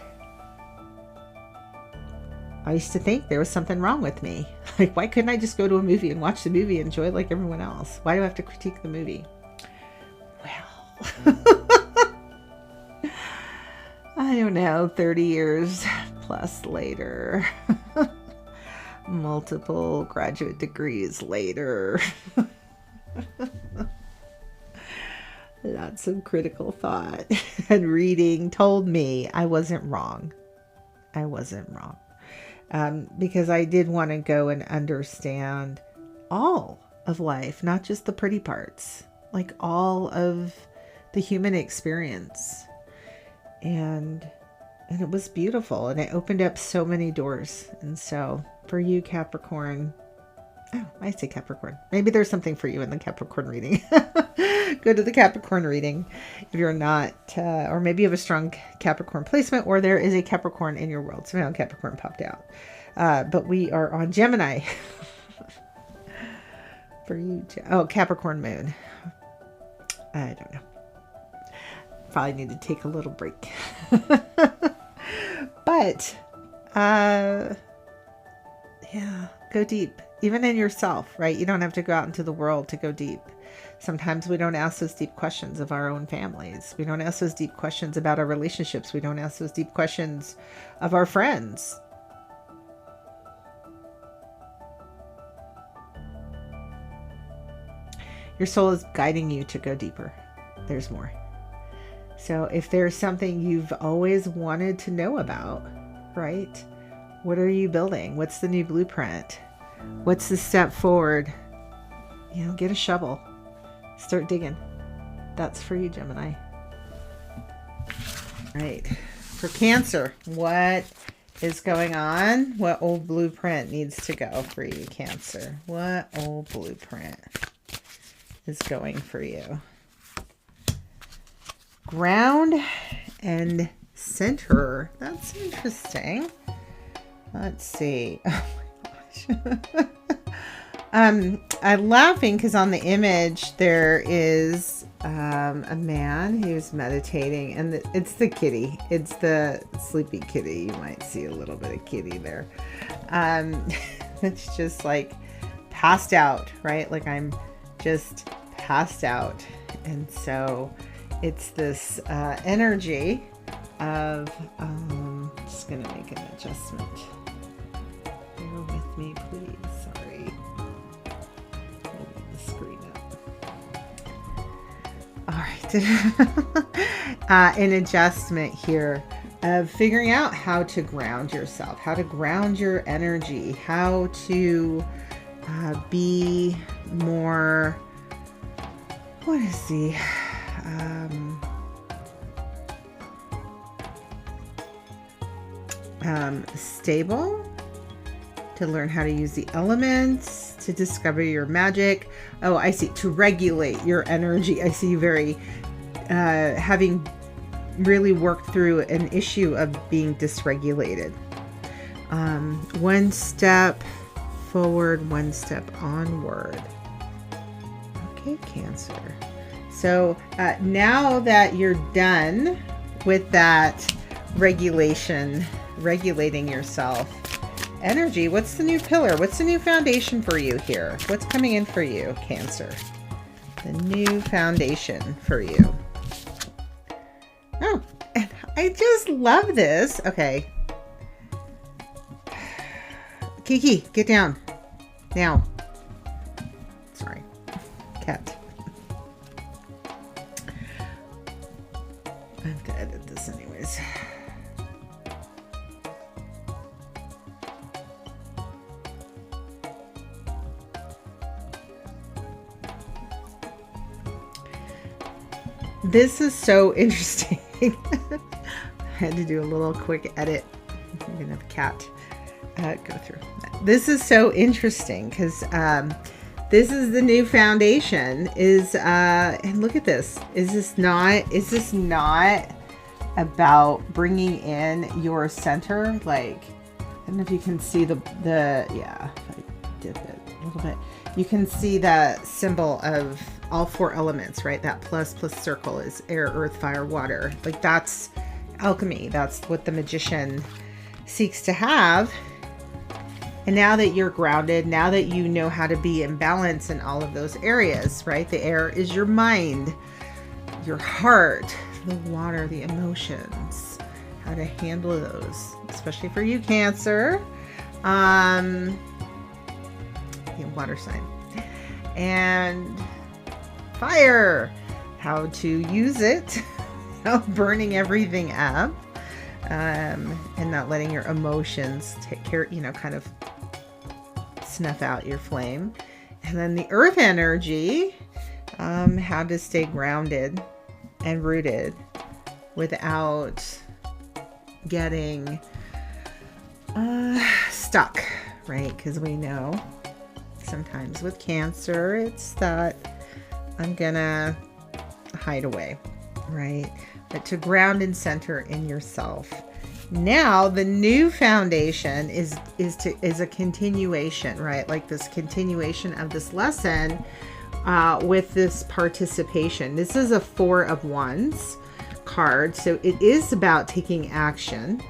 I used to think there was something wrong with me. Like, why couldn't I just go to a movie and watch the movie and enjoy it like everyone else? Why do I have to critique the movie? Well, I don't know, 30 years plus later. Multiple graduate degrees later. Lots of critical thought and reading told me I wasn't wrong. Because I did want to go and understand all of life, not just the pretty parts, like all of the human experience. And it was beautiful, and it opened up so many doors. And so for you, Capricorn, I say Capricorn. Maybe there's something for you in the Capricorn reading. Go to the Capricorn reading if you're not, or maybe you have a strong Capricorn placement, or there is a Capricorn in your world. Somehow Capricorn popped out. But we are on Gemini. For you, Capricorn moon. I don't know. Probably need to take a little break. But, yeah, go deep. Even in yourself, right? You don't have to go out into the world to go deep. Sometimes we don't ask those deep questions of our own families. We don't ask those deep questions about our relationships. We don't ask those deep questions of our friends. Your soul is guiding you to go deeper. There's more. So if there's something you've always wanted to know about, right? What are you building? What's the new blueprint? What's the step forward? You know, get a shovel. Start digging. That's for you, Gemini. Right. For Cancer, what is going on? What old blueprint needs to go for you, Cancer? What old blueprint is going for you? Ground and center. That's interesting. Let's see. Oh my gosh. I'm laughing because on the image there is a man who's meditating, and it's the kitty. It's the sleepy kitty. You might see a little bit of kitty there. It's just like passed out, right? Like I'm just passed out. And so it's this energy of, just going to make an adjustment. Bear with me, please. Sorry. Hold the screen up. All right. An adjustment here of figuring out how to ground yourself, how to ground your energy, how to be more, what is the... stable, to learn how to use the elements, to discover your magic. Oh, I see. To regulate your energy. I see you very having really worked through an issue of being dysregulated. One step forward, one step onward. Okay, Cancer. So now that you're done with that regulating yourself energy, what's the new pillar? What's the new foundation for you here? What's coming in for you, Cancer? The new foundation for you. Oh, and I just love this. Okay. Kiki, get down. Now. Sorry. Cat. I have to edit this anyways. This is so interesting. I had to do a little quick edit. I'm going to have a cat go through. This is so interesting because this is the new foundation. And look at this. Is this not about bringing in your center? Like, I don't know if you can see yeah, if I dip it a little bit, you can see the symbol of all four elements, right? That plus circle is air, earth, fire, water. Like that's alchemy. That's what the magician seeks to have. And now that you're grounded, now that you know how to be in balance in all of those areas, right? The air is your mind, your heart, the water, the emotions, how to handle those, especially for you, Cancer. Water sign. And fire, how to use it, burning everything up, and not letting your emotions take care, kind of snuff out your flame. And then the earth energy, how to stay grounded and rooted without getting stuck, right? Because we know sometimes with Cancer, it's that I'm gonna hide away, right? But to ground and center in yourself. Now the new foundation is a continuation, right? Like this continuation of this lesson with this participation. This is a 4 of Wands card, so it is about taking action,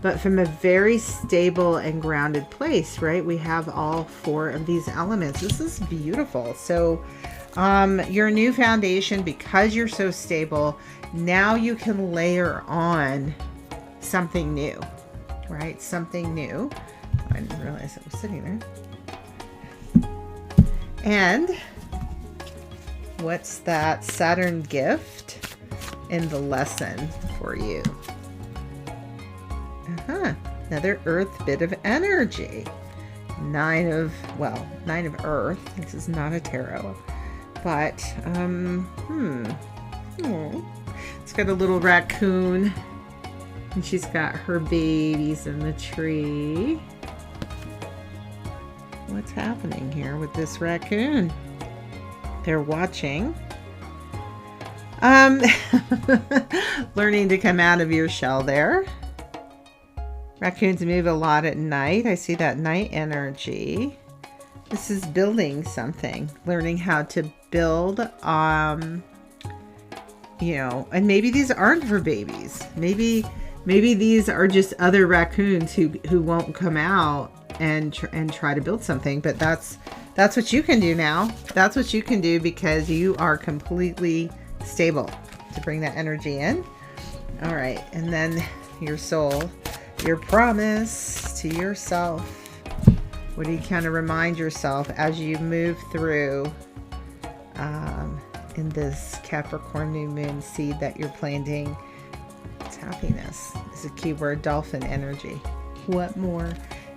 but from a very stable and grounded place, right? We have all 4 of these elements. This is beautiful. So your new foundation, because you're so stable, now you can layer on something new, right? Something new. I didn't realize it was sitting there. And What's that Saturn gift in the lesson for you? Another earth bit of energy. Nine of Earth. This is not a tarot. But, it's got a little raccoon. And she's got her babies in the tree. What's happening here with this raccoon? They're watching. Learning to come out of your shell there. Raccoons move a lot at night. I see that night energy. This is building something. Learning how to build, and maybe these aren't her babies. Maybe these are just other raccoons who won't come out and try to build something. But that's what you can do now. That's what you can do because you are completely stable to bring that energy in. All right. And then your soul, your promise to yourself. What do you kind of remind yourself as you move through in this Capricorn new moon seed that you're planting? It's happiness. It's a keyword, dolphin energy. What more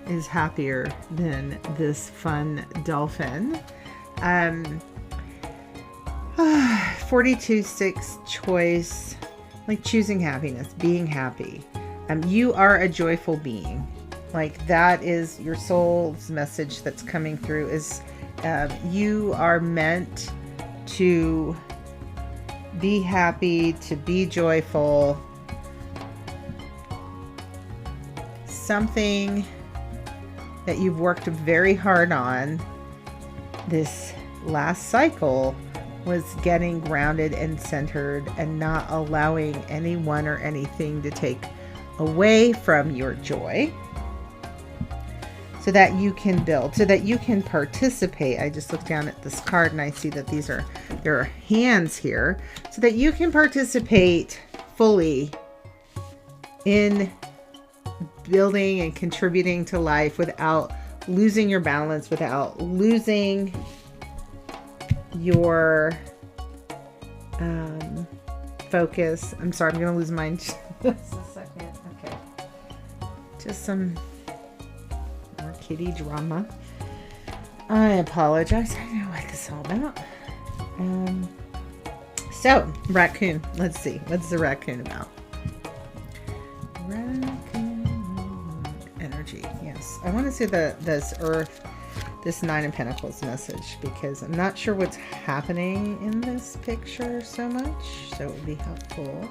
is happier than this fun dolphin? 42-6 choice, like choosing happiness, being happy. You are a joyful being. Like that is your soul's message that's coming through is you are meant to be happy, to be joyful. Something that you've worked very hard on this last cycle was getting grounded and centered and not allowing anyone or anything to take away from your joy, so that you can build, so that you can participate. I just looked down at this card and I see that there are hands here, so that you can participate fully in building and contributing to life without losing your balance, without losing your focus. I'm sorry, I'm going to lose mine just a second. Okay. Just some more kitty drama. I apologize. I don't know what this is all about. So, raccoon. Let's see. What's the raccoon about? Raccoon energy. Yes. I want to see this earth, this Nine of Pentacles message, because I'm not sure what's happening in this picture so much. So it would be helpful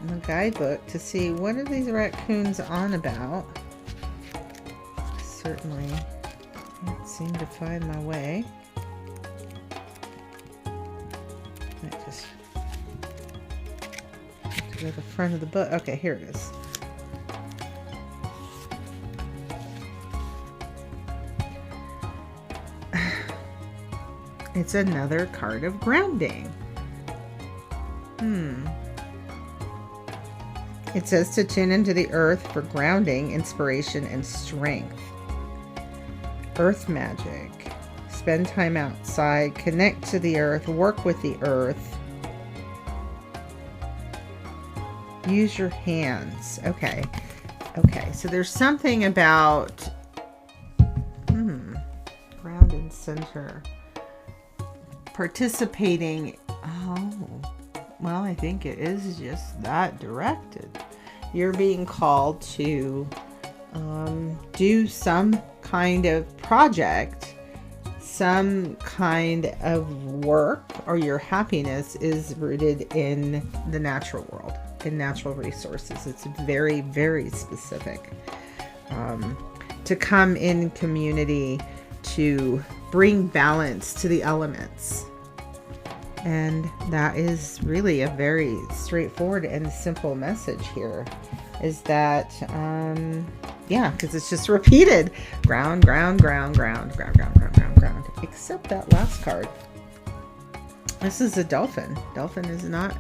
in the guidebook to see what are these raccoons on about. Certainly can't seem to find my way. I just have to go to the front of the book. Okay, here it is. It's another card of grounding. It says to tune into the earth for grounding, inspiration, and strength. Earth magic. Spend time outside. Connect to the earth. Work with the earth. Use your hands. Okay. Okay. So there's something about ground and center. Participating. Well, I think it is just that directed. You're being called to do some kind of project, some kind of work, or your happiness is rooted in the natural world, in natural resources. It's very, very specific. To come in community, to bring balance to the elements. And that is really a very straightforward and simple message here, is that, because it's just repeated. Ground, ground, ground, ground, ground, ground, ground, ground, ground. Except that last card. This is a dolphin. Dolphin is not,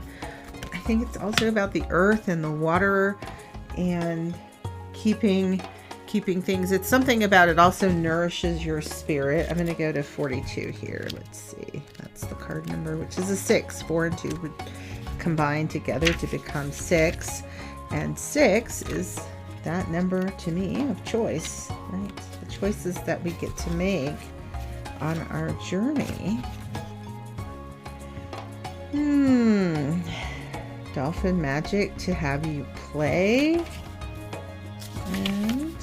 I think it's also about the earth and the water and keeping things. It's something about it also nourishes your spirit. I'm going to go to 42 here. Let's see. That's That's the card number, which is a 6. 4 and 2 would combine together to become 6. And 6 is that number to me of choice, right? The choices that we get to make on our journey. Dolphin magic to have you play. And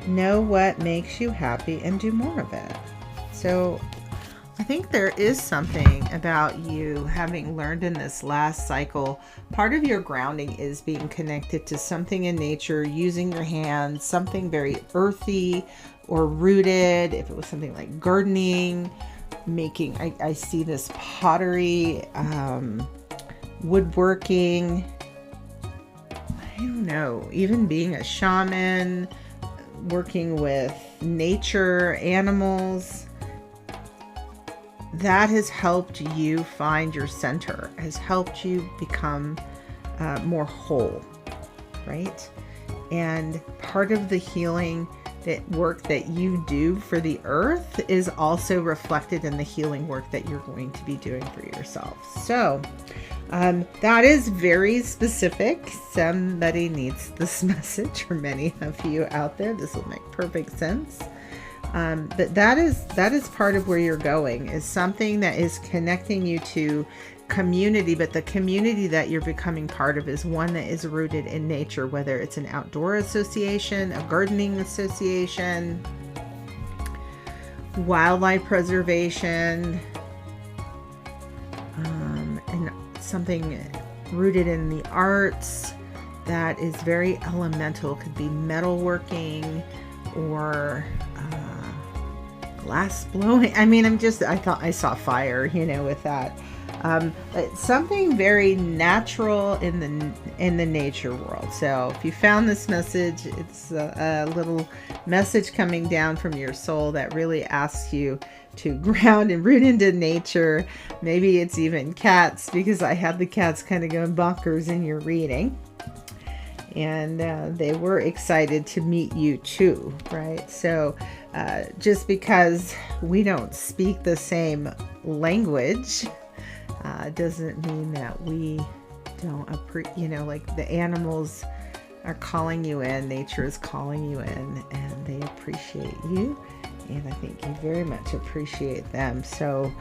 know what makes you happy and do more of it. So I think there is something about you having learned in this last cycle. Part of your grounding is being connected to something in nature, using your hands, something very earthy or rooted. If it was something like gardening, making, I see this pottery, woodworking, I don't know, even being a shaman, working with nature, animals. That has helped you find your center, has helped you become more whole, right? And part of the healing work that you do for the earth is also reflected in the healing work that you're going to be doing for yourself. So that is very specific. Somebody needs this message, or many of you out there. This will make perfect sense. But that is part of where you're going, is something that is connecting you to community, but the community that you're becoming part of is one that is rooted in nature, whether it's an outdoor association, a gardening association, wildlife preservation, and something rooted in the arts that is very elemental. It could be metalworking or glass blowing. I mean, I thought I saw fire, with that. But something very natural in the nature world. So if you found this message, it's a little message coming down from your soul that really asks you to ground and root into nature. Maybe it's even cats, because I had the cats kind of going bonkers in your reading. And they were excited to meet you too, right? So just because we don't speak the same language doesn't mean that we don't like the animals are calling you in, nature is calling you in, and they appreciate you, and I think you very much appreciate them. So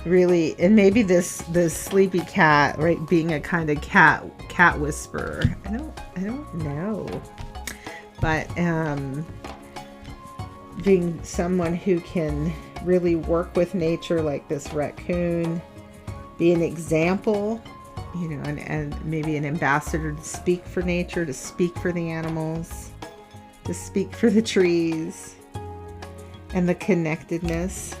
really, and maybe this sleepy cat, right, being a kind of cat whisperer, I don't know, but being someone who can really work with nature, like this raccoon, be an example, and maybe an ambassador to speak for nature, to speak for the animals, to speak for the trees, and the connectedness.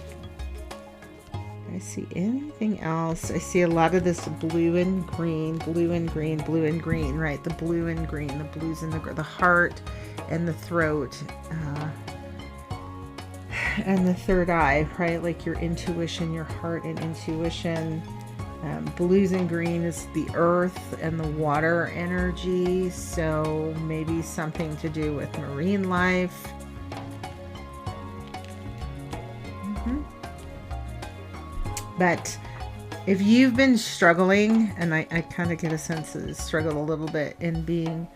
I see anything else? I see a lot of this blue and green, right? The blue and green, the blues in the heart and the throat, and the third eye, right? Like your intuition, your heart and intuition. Blues and green is the earth and the water energy. So maybe something to do with marine life. But if you've been struggling, and I kind of get a sense that you struggled a little bit in being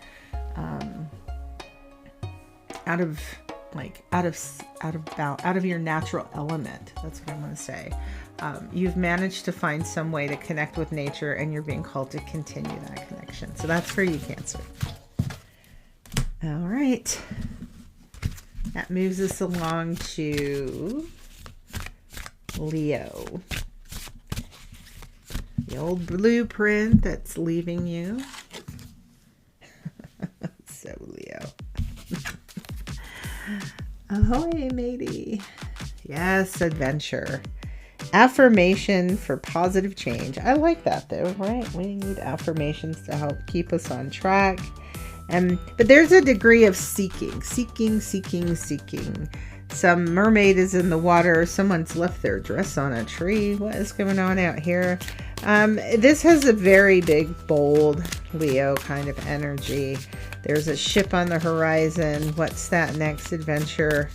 out of your natural element, that's what I'm going to say. You've managed to find some way to connect with nature, and you're being called to continue that connection. So that's for you, Cancer. All right. That moves us along to Leo. The old blueprint that's leaving you. So Leo. Ahoy, matey. Yes, adventure. Affirmation for positive change. I like that though, right? We need affirmations to help keep us on track. But there's a degree of seeking. Some mermaid is in the water. Someone's left their dress on a tree. What is going on out here? This has a very big, bold Leo kind of energy. There's a ship on the horizon. What's that next adventure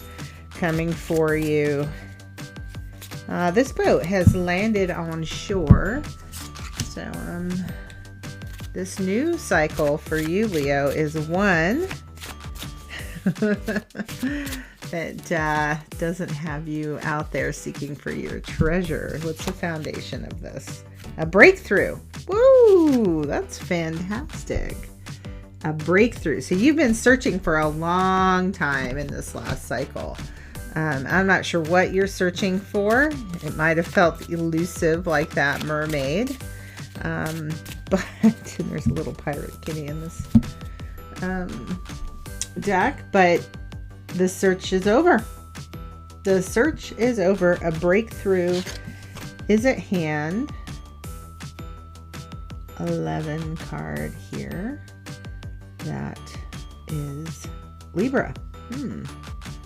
coming for you? This boat has landed on shore. So this new cycle for you, Leo, is one that doesn't have you out there seeking for your treasure. What's the foundation of this? A breakthrough. Woo! That's fantastic. A breakthrough. So you've been searching for a long time in this last cycle. I'm not sure what you're searching for. It might have felt elusive like that mermaid. But there's a little pirate kitty in this deck. But the search is over. The search is over. A breakthrough is at hand. 11 card here. That is Libra.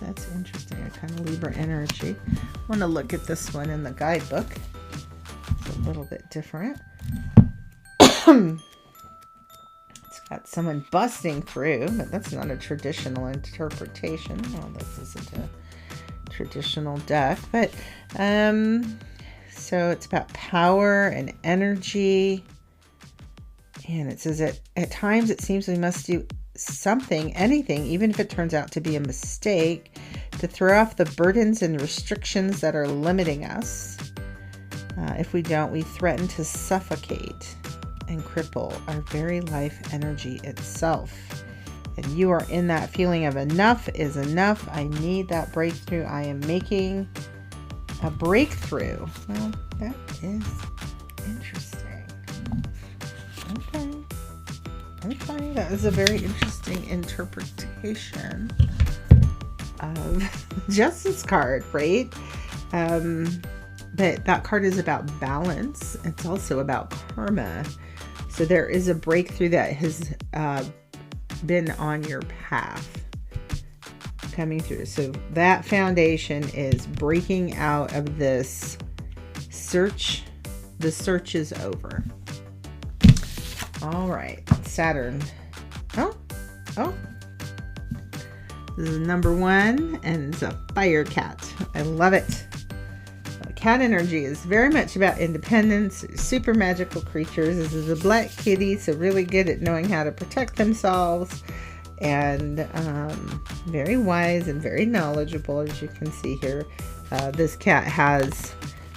That's interesting. A kind of Libra energy. I want to look at this one in the guidebook. It's a little bit different. It's got someone busting through, but that's not a traditional interpretation. Well, this isn't a traditional deck, but so it's about power and energy. And it says that at times it seems we must do something, anything, even if it turns out to be a mistake, to throw off the burdens and restrictions that are limiting us. If we don't, we threaten to suffocate and cripple our very life energy itself. And you are in that feeling of enough is enough. I need that breakthrough. I am making a breakthrough. Well, that is interesting. Okay, that is a very interesting interpretation of Justice card, right? But that card is about balance. It's also about karma. So there is a breakthrough that has been on your path coming through. So that foundation is breaking out of this search. The search is over. All right, Saturn. Oh, this is number 1, and it's a fire cat. I love it. Cat energy is very much about independence, super magical creatures. This is a black kitty, so really good at knowing how to protect themselves, and very wise and very knowledgeable, as you can see here. This cat has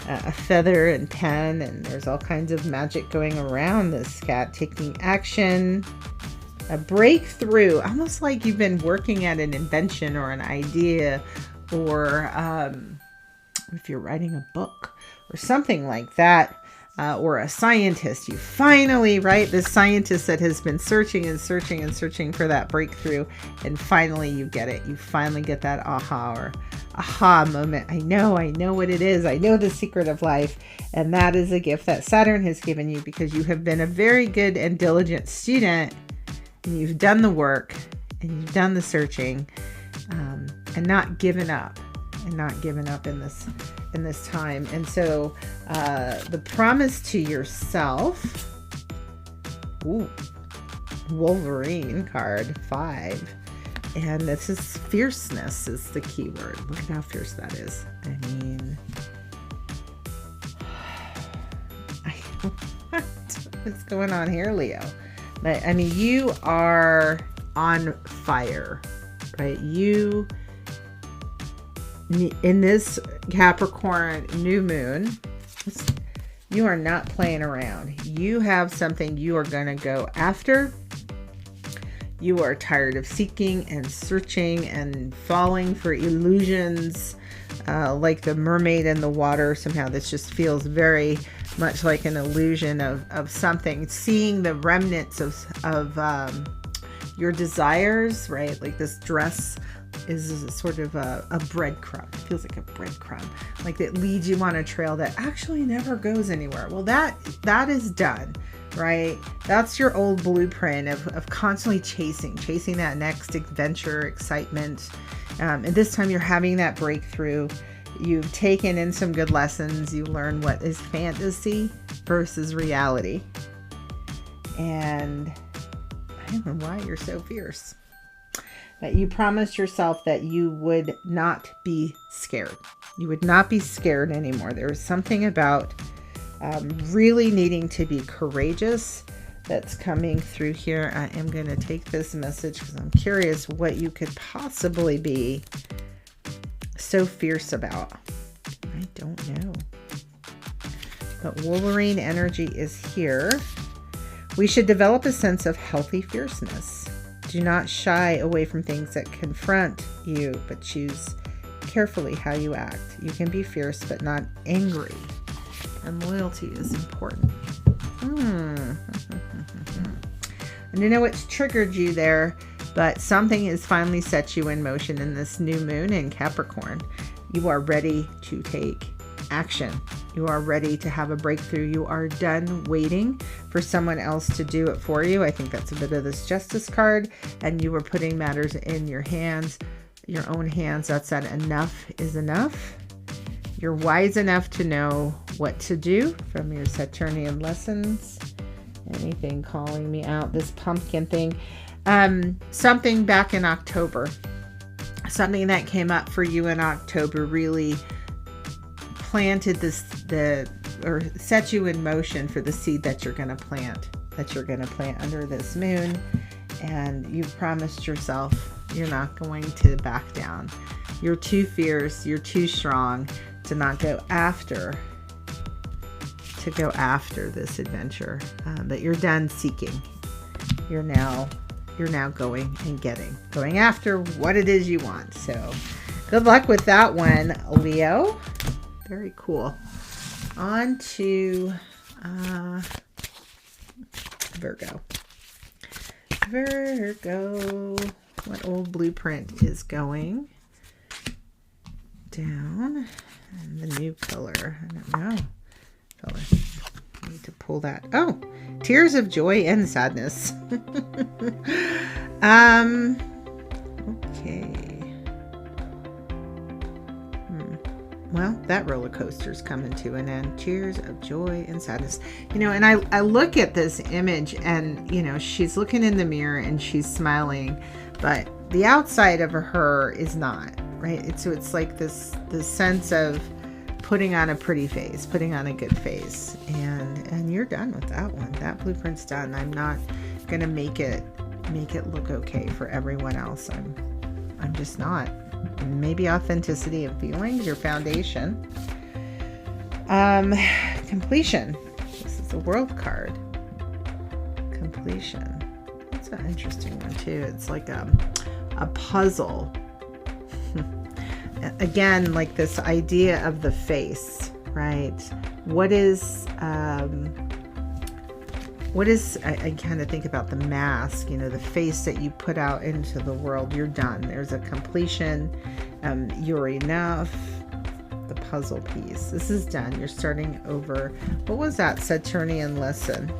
a feather and pen, and there's all kinds of magic going around this cat taking action. A breakthrough, almost like you've been working at an invention or an idea, or if you're writing a book or something like that, or a scientist. You finally, right? This scientist that has been searching and searching and searching for that breakthrough, and finally you get it. You finally get that aha moment. I know what it is. I know the secret of life. And that is a gift that Saturn has given you, because you have been a very good and diligent student, and you've done the work, and you've done the searching, and not given up in this time. And so the promise to yourself, Wolverine card 5, and this is fierceness is the key word. Look at how fierce that is. I mean, what's going on here, Leo? But I mean, you are on fire, right? You, in this Capricorn new moon, you are not playing around. You have something you are going to go after. You are tired of seeking and searching and falling for illusions, like the mermaid in the water. Somehow this just feels very much like an illusion of something. Seeing the remnants of your desires, right? Like this dress is a sort of a breadcrumb. It feels like a breadcrumb, like that leads you on a trail that actually never goes anywhere. Well, that is done, right? That's your old blueprint of constantly chasing that next adventure, excitement. And this time you're having that breakthrough. You've taken in some good lessons. You learn what is fantasy versus reality. And I don't know why you're so fierce. You promised yourself that you would not be scared. You would not be scared anymore. There was something about really needing to be courageous that's coming through here. I am going to take this message because I'm curious what you could possibly be so fierce about. I don't know. But Wolverine energy is here. We should develop a sense of healthy fierceness. Do not shy away from things that confront you, but choose carefully how you act. You can be fierce, but not angry. And loyalty is important. I don't know what's triggered you there, but something has finally set you in motion in this new moon in Capricorn. You are ready to take action. You are ready to have a breakthrough. You are done waiting for someone else to do it for you. I think that's a bit of this Justice card, and you were putting matters in your hands, your own hands. That's that enough is enough. You're wise enough to know what to do from your Saturnian lessons. Anything calling me out? This pumpkin thing. Something back in October. Something that came up for you in October really planted or set you in motion for the seed that you're going to plant under this moon. And you promised yourself you're not going to back down. You're too fierce, you're too strong to not go after this adventure that you're done seeking. You're now going and going after what it is you want. So good luck with that one, Leo. Very cool. On to Virgo. What old blueprint is going down? And the new color. I don't know. Color. I need to pull that. Oh, tears of joy and sadness. Okay. Well, that roller coaster's coming to an end. Tears of joy and sadness. And I look at this image and, she's looking in the mirror and she's smiling, but the outside of her is not, right? So it's like this sense of putting on a pretty face, putting on a good face. And you're done with that one. That blueprint's done. I'm not going to make it look okay for everyone else. I'm just not. Maybe authenticity of feelings, your foundation. Completion. This is a world card. Completion. That's an interesting one too. It's like a puzzle. Again, like this idea of the face, right? What is I kind of think about the mask, the face that you put out into the world. You're done. There's a completion. You're enough. The puzzle piece. This is done. You're starting over. What was that Saturnian lesson?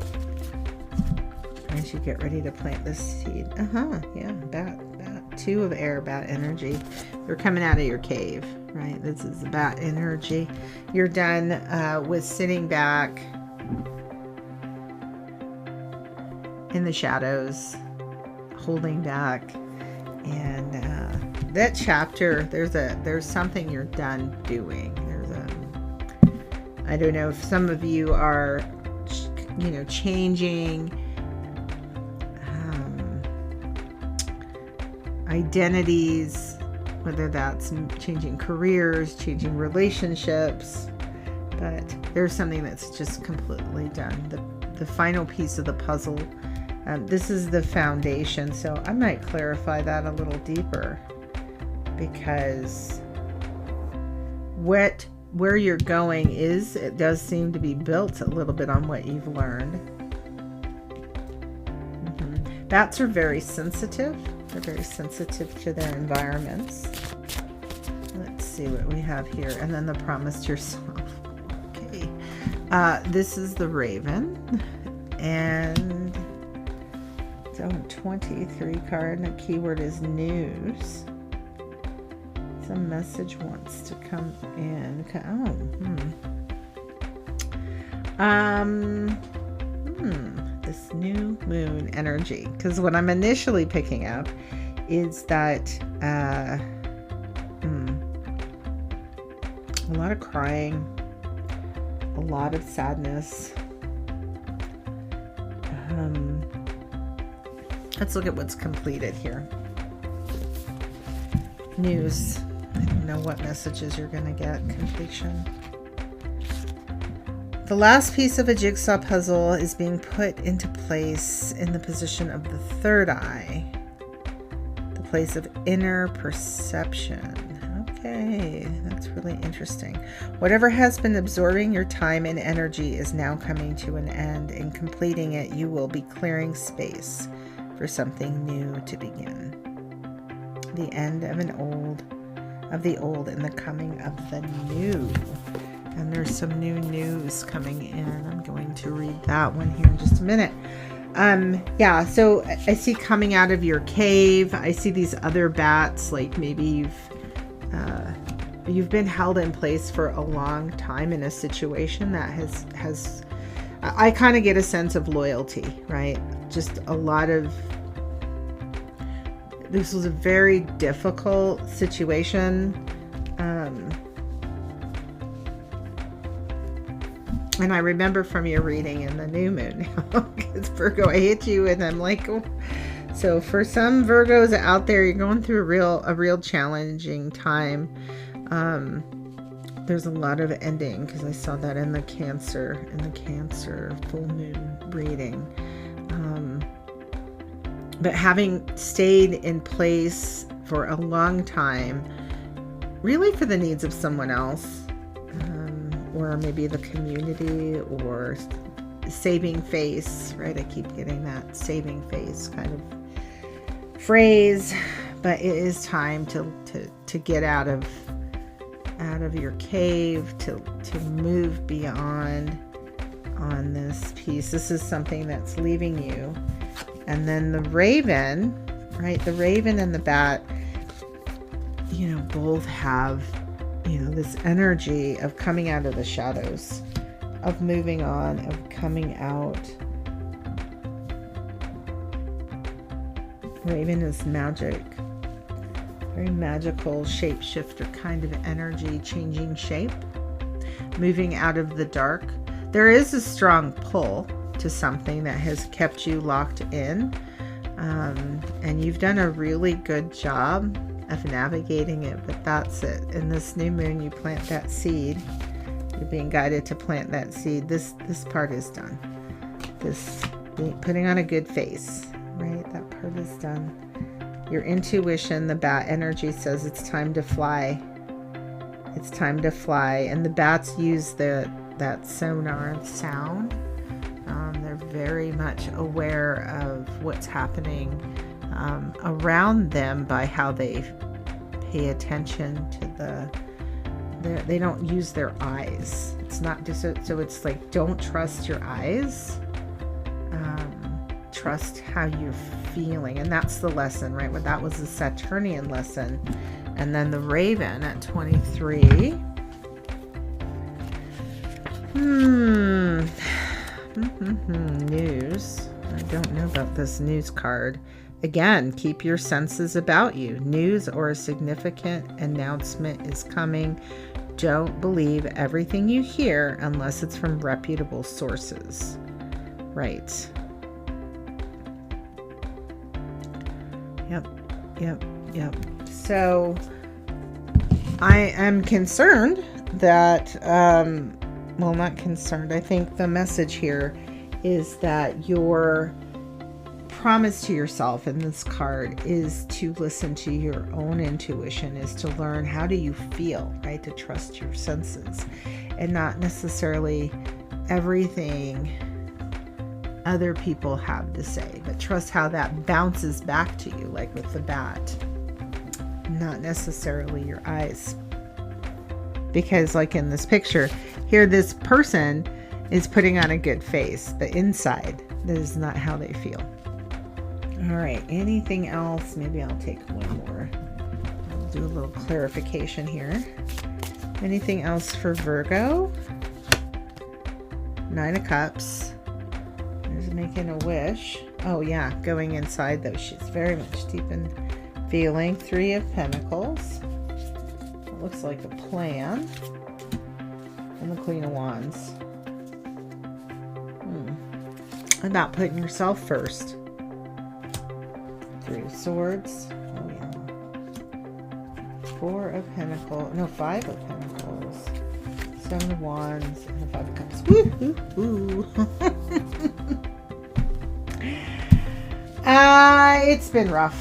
As you get ready to plant this seed. Yeah, bat. Two of air, bat energy. You're coming out of your cave, right? This is the bat energy. You're done with sitting back in the shadows, holding back. And that chapter, there's something you're done doing. I don't know if some of you are changing identities, whether that's changing careers, changing relationships, but there's something that's just completely done. The final piece of the puzzle. This is the foundation, so I might clarify that a little deeper, because where you're going it does seem to be built a little bit on what you've learned. Bats are very sensitive. They're very sensitive to their environments. Let's see what we have here. And then the promise to yourself. Okay. This is the Raven. And it's a 23 card. And the keyword is news. Some message wants to come in. This new moon energy. Because what I'm initially picking up is that a lot of crying, a lot of sadness. Let's look at what's completed here. News. I don't know what messages you're going to get. Completion. The last piece of a jigsaw puzzle is being put into place in the position of the third eye, the place of inner perception. Okay, that's really interesting. Whatever has been absorbing your time and energy is now coming to an end. In completing it, you will be clearing space for something new to begin. The end of the old and the coming of the new. And there's some new news coming in. I'm going to read that one here in just a minute. Yeah, so I see coming out of your cave. I see these other bats, like maybe you've been held in place for a long time in a situation that has I kind of get a sense of loyalty, right? Just a lot of, this was a very difficult situation. And I remember from your reading in the new moon, because Virgo, I hit you and I'm like, oh. So for some Virgos out there, you're going through a real challenging time. There's a lot of ending, because I saw that in the Cancer full moon reading. But having stayed in place for a long time, really for the needs of someone else, or maybe the community, or saving face, right? I keep getting that saving face kind of phrase, but it is time to get out of your cave, to move beyond on this piece. This is something that's leaving you. And then the raven, right? The raven and the bat, both have, this energy of coming out of the shadows, of moving on, of coming out. Raven is magic. Very magical shapeshifter kind of energy, changing shape, moving out of the dark. There is a strong pull to something that has kept you locked in, and you've done a really good job of navigating it, but that's it. In this new moon, you plant that seed. You're being guided to plant that seed. This part is done. This putting on a good face, right? That part is done. Your intuition, the bat energy says it's time to fly. It's time to fly. And the bats use that sonar sound. They're very much aware of what's happening around them by how they pay attention to they don't use their eyes. It's not just so it's like, don't trust your eyes. Trust how you're feeling. And that's the lesson, right? Well, that was the Saturnian lesson. And then the raven at 23. News. I don't know about this news card. Again, keep your senses about you. News or a significant announcement is coming. Don't believe everything you hear unless it's from reputable sources. Right. Yep. So I am concerned that, not concerned. I think the message here is that your promise to yourself in this card is to listen to your own intuition, is to learn how do you feel, right? To trust your senses and not necessarily everything other people have to say, but trust how that bounces back to you, like with the bat, not necessarily your eyes. Because like in this picture here, this person is putting on a good face, but inside, that is not how they feel. All right, anything else? Maybe I'll take one more. I'll do a little clarification here. Anything else for Virgo? 9 of Cups. There's making a wish. Oh yeah, going inside though. She's very much deep in feeling. 3 of Pentacles. It looks like a plan. And the Queen of Wands. About putting yourself first. 3 of Swords. Oh yeah. 4 of Pentacles. No, 5 of Pentacles. 7 of Wands and the 5 of Cups. Woo hoo hoo. It's been rough.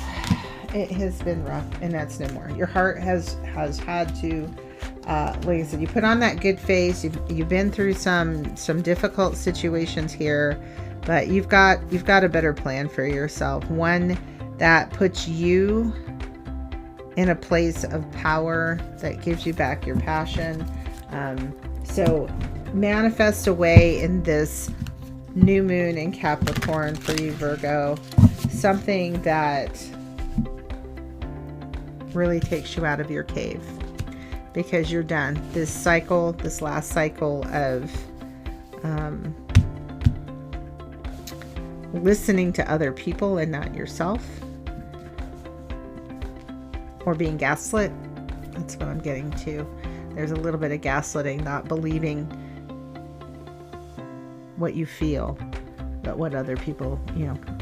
It has been rough, and that's no more. Your heart has had to, like I said, you put on that good face. You've been through some difficult situations here, but you've got a better plan for yourself. One that puts you in a place of power, that gives you back your passion. So manifest away in this new moon in Capricorn for you, Virgo, something that really takes you out of your cave, because you're done. This last cycle of listening to other people and not yourself, or being gaslit. That's what I'm getting to. There's a little bit of gaslighting, not believing what you feel, but what other people,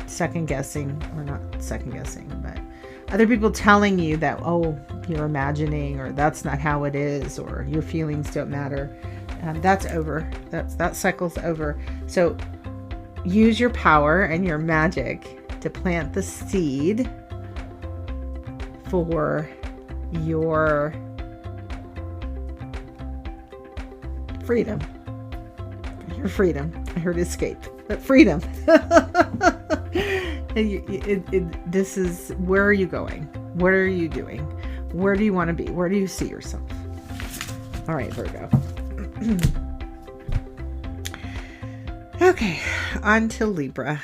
second guessing, or not second guessing, but other people telling you that, oh, you're imagining, or that's not how it is, or your feelings don't matter. That's over. That cycle's over. So use your power and your magic to plant the seed for your freedom. Your freedom. I heard escape, but freedom. This is, where are you going? What are you doing? Where do you want to be? Where do you see yourself? All right, Virgo. Okay, on to Libra.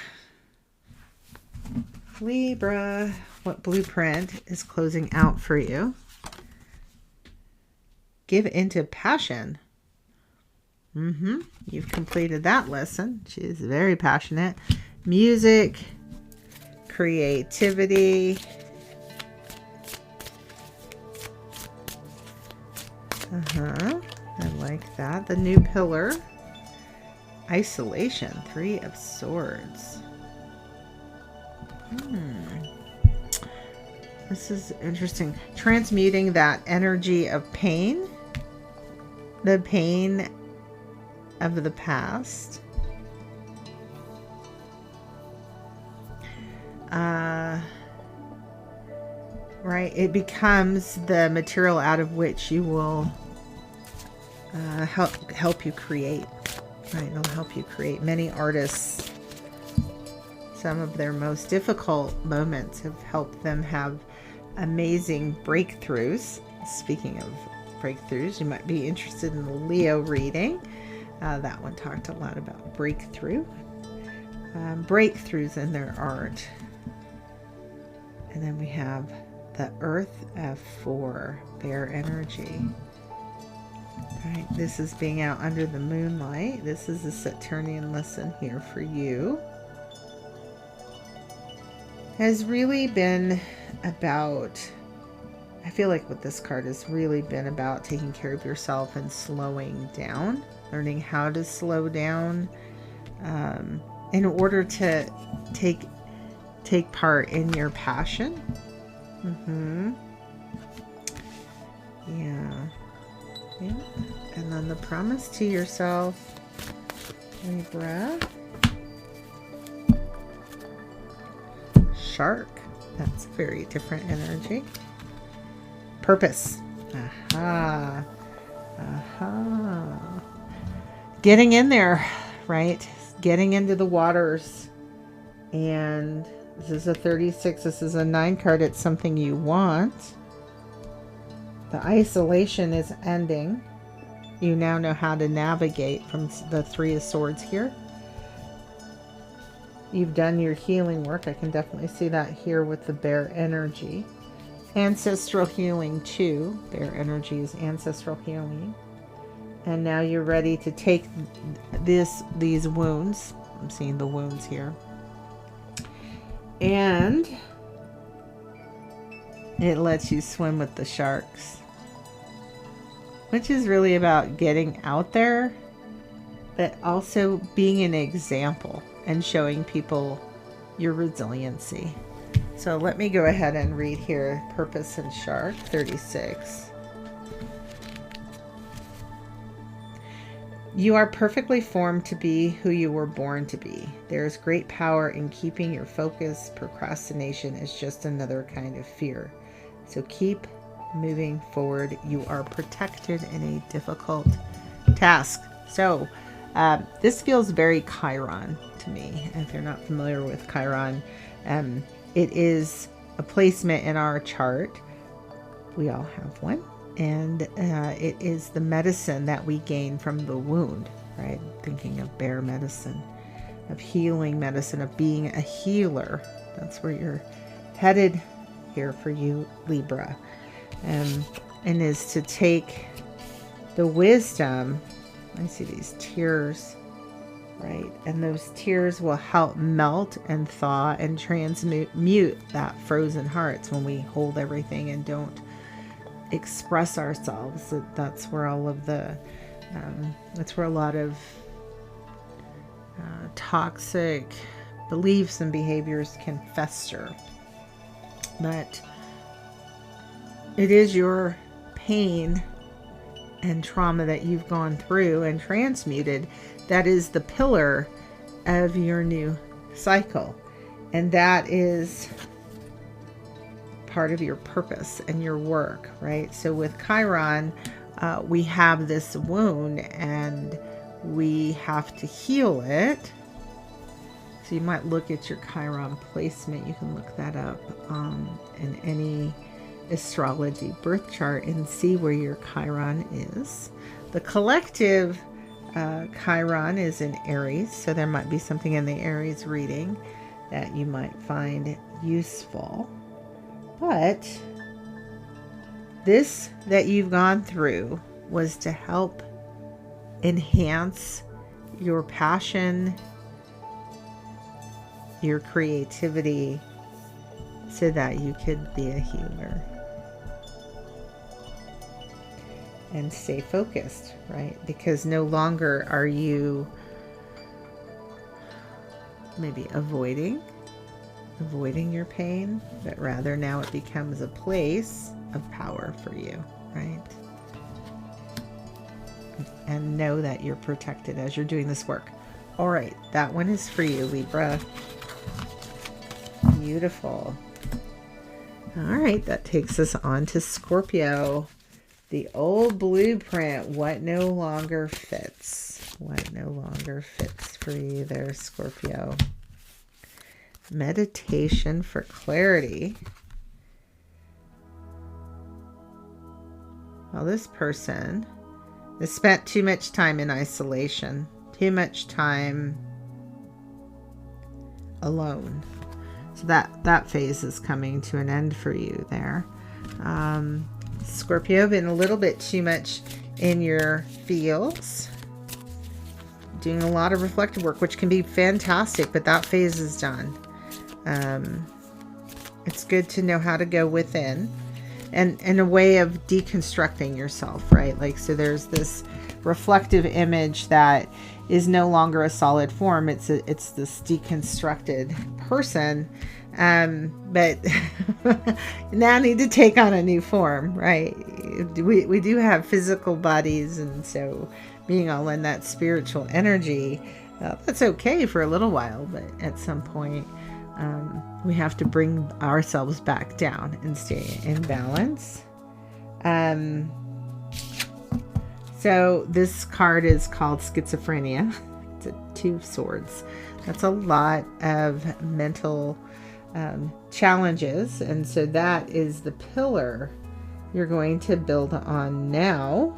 Libra, what blueprint is closing out for you? Give into passion. You've completed that lesson. She's very passionate. Music, creativity. I like that. The new pillar. Isolation. 3 of Swords. This is interesting. Transmuting that energy of pain. The pain of the past. Right, it becomes the material out of which you will help you create. Right, it'll help you create. Many artists, some of their most difficult moments have helped them have amazing breakthroughs. Speaking of breakthroughs, you might be interested in the Leo reading. That one talked a lot about breakthroughs in their art. And then we have the Earth F4, bear energy. All right, this is being out under the moonlight. This is a Saturnian lesson here for you. Has really been about, I feel like with this card has really been about taking care of yourself and slowing down, learning how to slow down in order to take part in your passion. Yeah. And then the promise to yourself, Libra. Shark. That's very different energy. Purpose. Getting in there, right? Getting into the waters. And this is a 36. This is a 9 card. It's something you want. The isolation is ending. You now know how to navigate from the 3 of Swords here. You've done your healing work. I can definitely see that here with the bear energy. Ancestral healing too. Bear energy is ancestral healing. And now you're ready to take these wounds. I'm seeing the wounds here. And It lets you swim with the sharks, which is really about getting out there, but also being an example and showing people your resiliency. So let me go ahead and read here, Purpose and Shark 36. You are perfectly formed to be who you were born to be. There is great power in keeping your focus. Procrastination is just another kind of fear. So keep moving forward. You are protected in a difficult task. So this feels very Chiron to me. If you're not familiar with Chiron, it is a placement in our chart. We all have one. And it is the medicine that we gain from the wound, right? Thinking of bear medicine, of healing medicine, of being a healer. That's where you're headed here for you, Libra. And is to take the wisdom. I see these tears, right? And those tears will help melt and thaw and transmute that frozen hearts when we hold everything and don't express ourselves. That's where all of the that's where a lot of toxic beliefs and behaviors can fester. But it is your pain and trauma that you've gone through and transmuted that is the pillar of your new cycle, and that is part of your purpose and your work, right? So with Chiron, we have this wound and we have to heal it. So you might look at your Chiron placement. You can look that up in any astrology birth chart and see where your Chiron is. The collective Chiron is in Aries, so there might be something in the Aries reading that you might find useful. But this that you've gone through was to help enhance your passion, your creativity, so that you could be a healer and stay focused, right? Because no longer are you maybe avoiding your pain, but rather now it becomes a place of power for you, right? And know that you're protected as you're doing this work. All right, that one is for you, Libra. Beautiful. All right, that takes us on to Scorpio. The old blueprint, what no longer fits. What no longer fits for you there, Scorpio. Meditation for clarity. Well, this person has spent too much time in isolation, too much time alone. So that phase is coming to an end for you there. Scorpio, been a little bit too much in your fields, doing a lot of reflective work, which can be fantastic, but that phase is done. It's good to know how to go within and in a way of deconstructing yourself, right? Like, so there's this reflective image that is no longer a solid form. It's this deconstructed person, but now need to take on a new form, right? We do have physical bodies, and so being all in that spiritual energy, that's okay for a little while, but at some point we have to bring ourselves back down and stay in balance. So this card is called Schizophrenia. It's a 2 of Swords. That's a lot of mental challenges, and so that is the pillar you're going to build on now.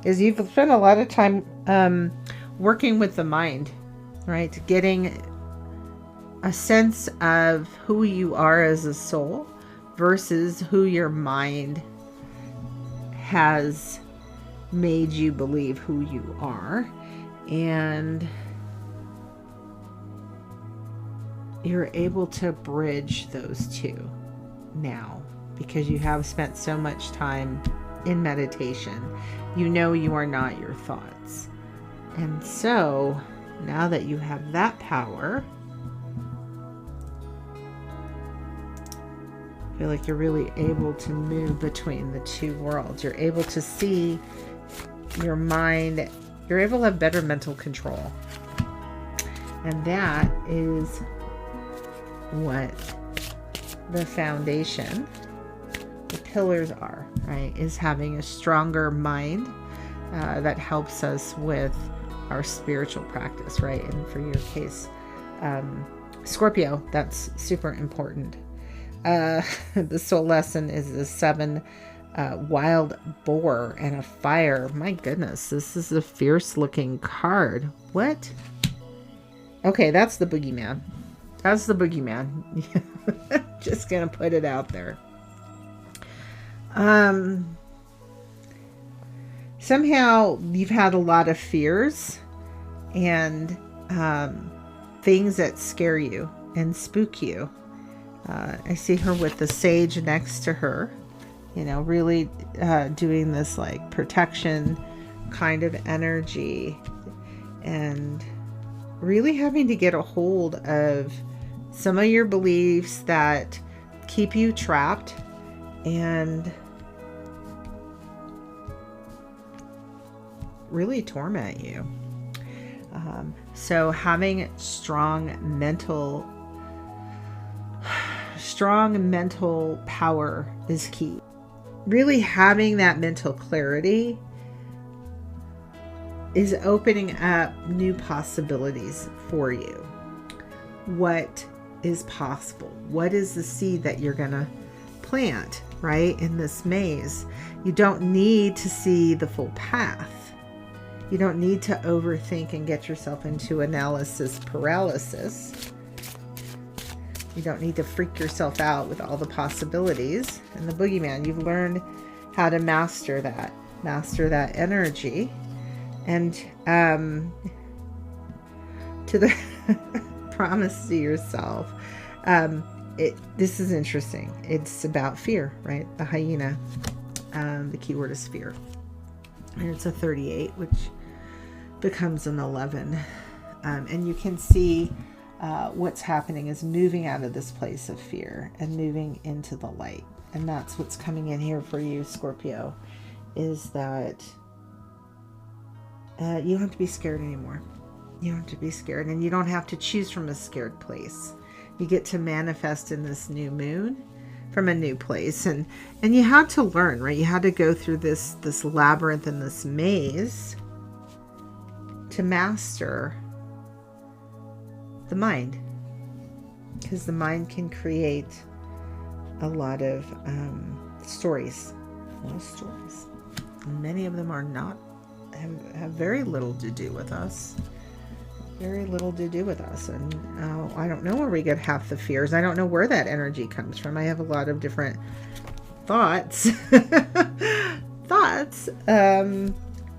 Is you've spent a lot of time working with the mind, right? Getting a sense of who you are as a soul versus who your mind has made you believe who you are. And you're able to bridge those two now, because you have spent so much time in meditation. You know you are not your thoughts. And so now that you have that power, I feel like you're really able to move between the two worlds. You're able to see your mind. You're able to have better mental control. And that is what the foundation, the pillars are, right? Is having a stronger mind that helps us with our spiritual practice, right? And for your case, Scorpio, that's super important. The soul lesson is the 7 wild boar and a fire. My goodness, this is a fierce looking card. What? Okay, that's the boogeyman. That's the boogeyman. Just gonna put it out there. Somehow you've had a lot of fears and things that scare you and spook you. I see her with the sage next to her, you know, really doing this like protection kind of energy, and really having to get a hold of some of your beliefs that keep you trapped and really torment you. So having strong mental power is key. Really having that mental clarity is opening up new possibilities for you. What is possible? What is the seed that you're going to plant, right, in this maze? You don't need to see the full path. You don't need to overthink and get yourself into analysis paralysis. You don't need to freak yourself out with all the possibilities. And the boogeyman, you've learned how to master that energy. And to the promise to yourself, this is interesting. It's about fear, right? The hyena, the keyword is fear. And it's a 38, which becomes an 11. And you can see what's happening is moving out of this place of fear and moving into the light. And that's what's coming in here for you, Scorpio, is that you don't have to be scared anymore. You don't have to be scared, and you don't have to choose from a scared place. You get to manifest in this new moon from a new place. And you had to learn, right? You had to go through this labyrinth and this maze to master the mind, because the mind can create a lot of stories. And many of them are not, have very little to do with us. Very little to do with us. And I don't know where we get half the fears. I don't know where that energy comes from. I have a lot of different thoughts.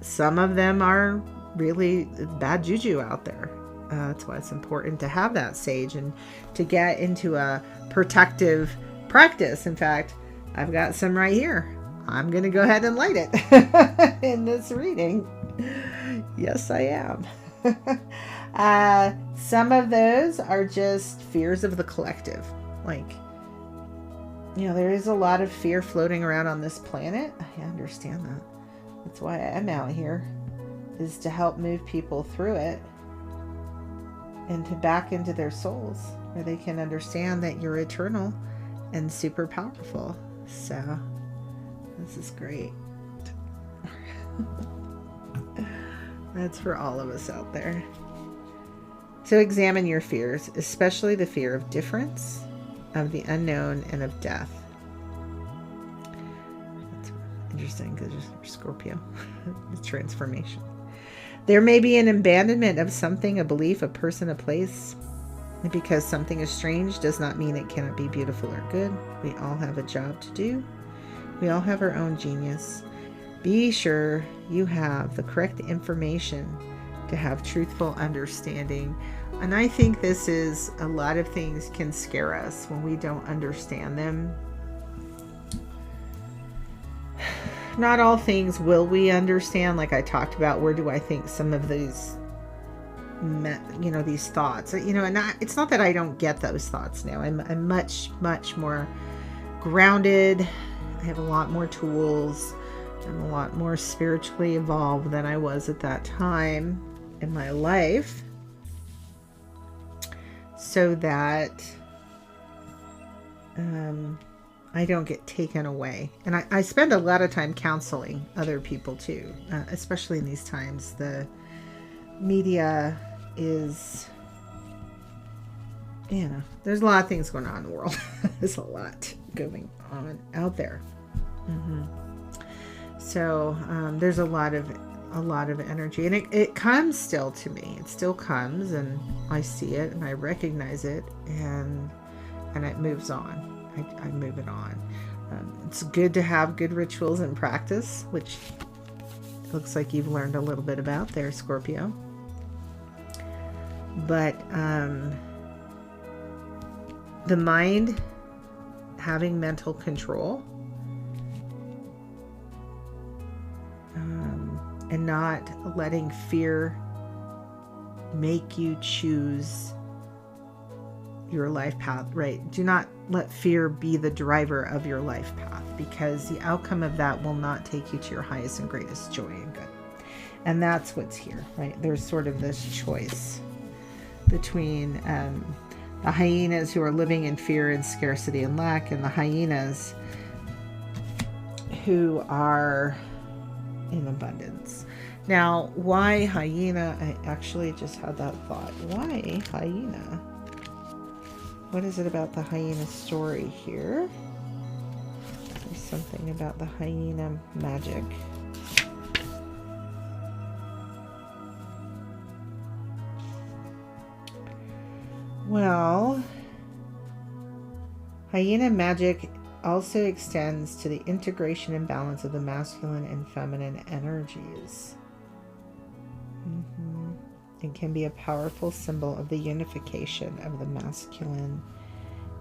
Some of them are really bad juju out there. That's why it's important to have that sage and to get into a protective practice. In fact, I've got some right here. I'm going to go ahead and light it in this reading. Yes, I am. Some of those are just fears of the collective. Like, you know, there is a lot of fear floating around on this planet. I understand that. That's why I'm out here, is to help move people through it and to back into their souls, where they can understand that you're eternal and super powerful. So this is great. That's for all of us out there. So examine your fears, especially the fear of difference, of the unknown, and of death. That's interesting because you're Scorpio. The transformation. There may be an abandonment of something, a belief, a person, a place. Because something is strange does not mean it cannot be beautiful or good. We all have a job to do. We all have our own genius. Be sure you have the correct information to have truthful understanding And I think this is, a lot of things can scare us when we don't understand them. Not all things will we understand. Like I talked about, where do I think some of these, these thoughts, and it's not that I don't get those thoughts now. I'm much, much more grounded. I have a lot more tools. I'm a lot more spiritually evolved than I was at that time in my life, so that I don't get taken away. And I spend a lot of time counseling other people too, especially in these times. The media is, there's a lot of things going on in the world. There's a lot going on out there. So there's a lot of energy, and it comes still to me. It still comes, and I see it and I recognize it, and it moves on. I move it on. It's good to have good rituals and practice, which looks like you've learned a little bit about there, Scorpio. But the mind having mental control, and not letting fear make you choose your life path, right? Do not let fear be the driver of your life path, because the outcome of that will not take you to your highest and greatest joy and good. And that's what's here, right? There's sort of this choice between the hyenas who are living in fear and scarcity and lack, and the hyenas who are in abundance. Now, why hyena? I actually just had that thought. Why hyena? What is it about the hyena story here? There's something about the hyena magic. Well, hyena magic also extends to the integration and balance of the masculine and feminine energies. It can be a powerful symbol of the unification of the masculine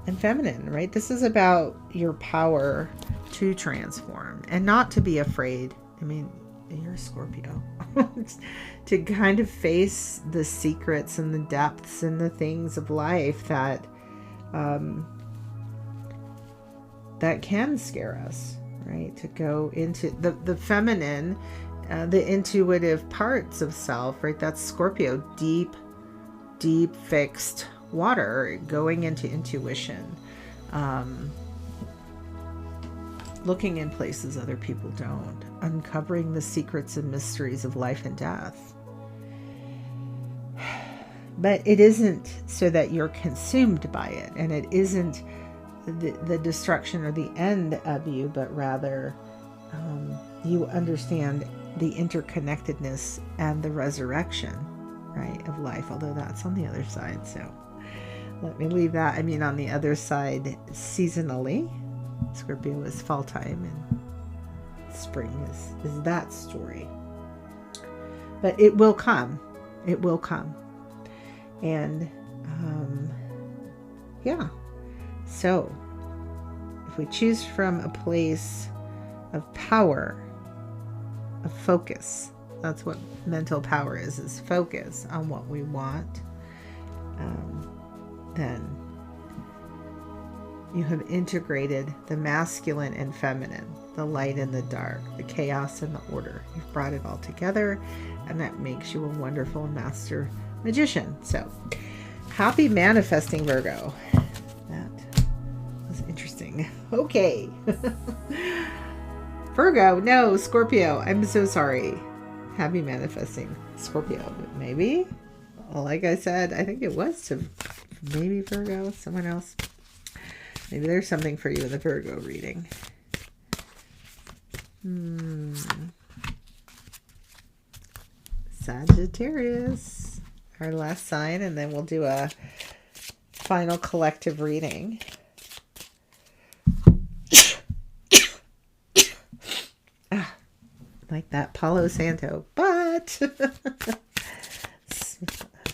and feminine, right? This is about your power to transform and not to be afraid. I mean, you're a Scorpio. To kind of face the secrets and the depths and the things of life that that can scare us, right? To go into the feminine, the intuitive parts of self, right? That's Scorpio, deep fixed water, going into intuition, looking in places other people don't, uncovering the secrets and mysteries of life and death. But it isn't so that you're consumed by it, and it isn't the destruction or the end of you, but rather you understand the interconnectedness and the resurrection, right, of life, although that's on the other side. So let me leave that. I mean, on the other side, seasonally, Scorpio is fall time, and spring is that story. But it will come. It will come. And yeah. So if we choose from a place of power, of focus, that's what mental power is focus on what we want, then you have integrated the masculine and feminine, the light and the dark, the chaos and the order. You've brought it all together, and that makes you a wonderful master magician. So happy manifesting, Virgo. That was interesting. Okay. Virgo, no, Scorpio. I'm so sorry. Happy manifesting, Scorpio. But maybe, like I said, I think it was to maybe Virgo, someone else. Maybe there's something for you in the Virgo reading. Sagittarius, our last sign, and then we'll do a final collective reading. Like that Palo Santo, but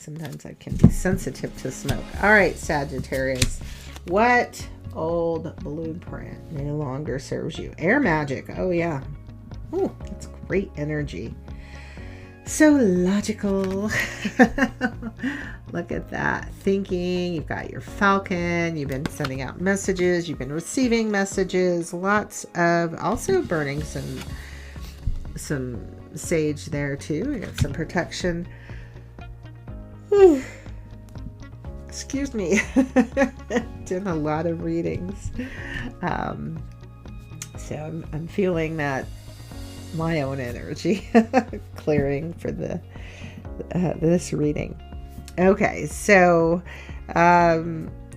sometimes I can be sensitive to smoke. All right, Sagittarius. What old blueprint no longer serves you? Air magic. Oh, yeah. Oh, that's great energy. So logical. Look at that. Thinking. You've got your Falcon. You've been sending out messages. You've been receiving messages. Lots of also burning some sage there too. We got some protection. Excuse me. Did a lot of readings. So I'm feeling that my own energy clearing for the this reading. Okay, so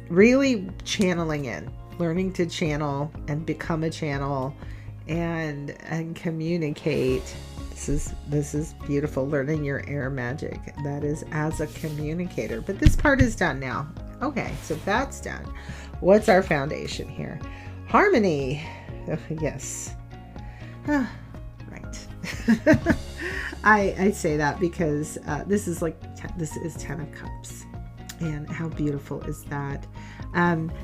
really channeling in, learning to channel and become a channel and communicate. This is beautiful. Learning your air magic. That is as a communicator. But this part is done now. Okay, so that's done. What's our foundation here? Harmony. Oh, yes. Right. I say that because this is this is 10 of Cups. And how beautiful is that?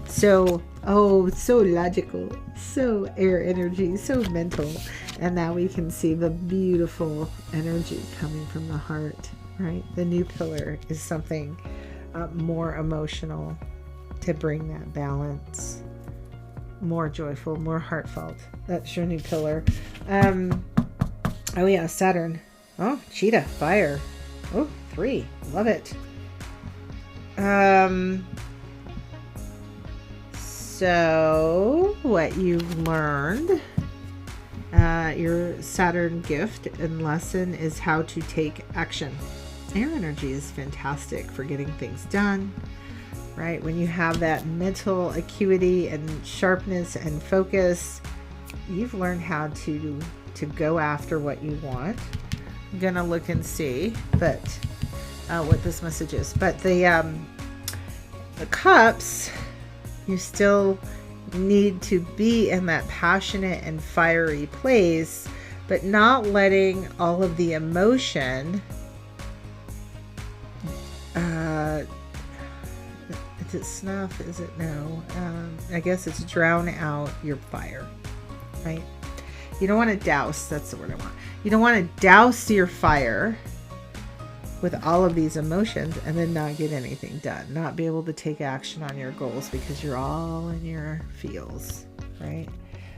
So logical, so air energy, so mental. And now we can see the beautiful energy coming from the heart, right? The new pillar is something more emotional to bring that balance, more joyful, more heartfelt. That's your new pillar. Oh yeah, Saturn. Oh, cheetah, fire. Oh, 3. Love it. So what you've learned, your Saturn gift and lesson is how to take action. Air energy is fantastic for getting things done, right? When you have that mental acuity and sharpness and focus, you've learned how to go after what you want. I'm gonna look and see, but what this message is. But the Cups, you still need to be in that passionate and fiery place, but not letting all of the emotion is it snuff? Is it no? I guess it's drown out your fire, right? You don't want to douse. That's the word I want. You don't want to douse your fire with all of these emotions and then not get anything done, not be able to take action on your goals because you're all in your feels, right?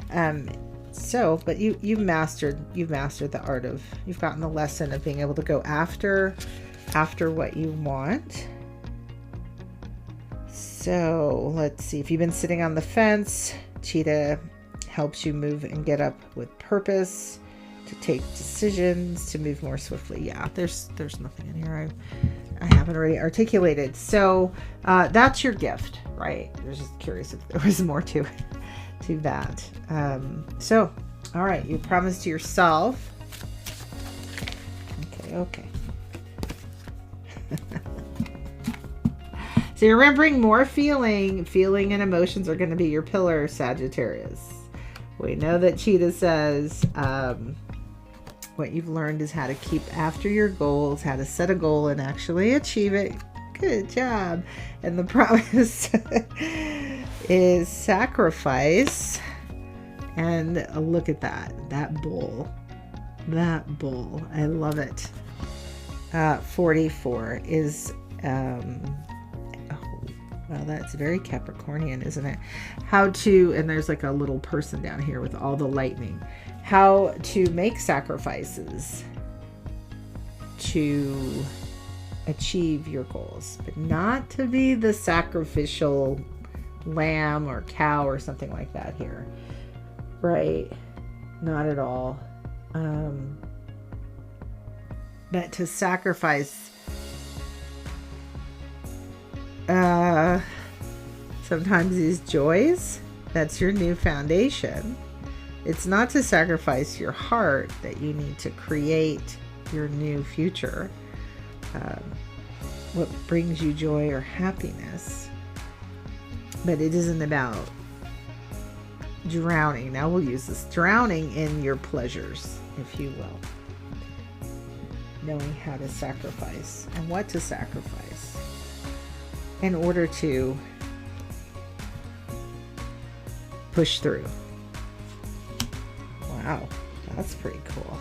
But you've mastered the art of, you've gotten the lesson of being able to go after what you want. So let's see, if you've been sitting on the fence, Cheetah helps you move and get up with purpose, to take decisions, to move more swiftly. Yeah, there's nothing in here I haven't already articulated. So that's your gift, right? I was just curious if there was more to that. So, all right, you promised to yourself. Okay. So you're remembering more feeling and emotions are going to be your pillar, Sagittarius. We know that Cheetah says what you've learned is how to keep after your goals, how to set a goal and actually achieve it. Good job. And the promise is sacrifice. And look at that bull. I love it. 44 is well, that's very Capricornian, isn't it? And there's like a little person down here with all the lightning. How to make sacrifices to achieve your goals, but not to be the sacrificial lamb or cow or something like that here, right? Not at all. But to sacrifice sometimes these joys, that's your new foundation. It's not to sacrifice your heart that you need to create your new future, what brings you joy or happiness, but it isn't about drowning. Now we'll use this, drowning in your pleasures, if you will. knowing how to sacrifice and what to sacrifice in order to push through. Wow, that's pretty cool.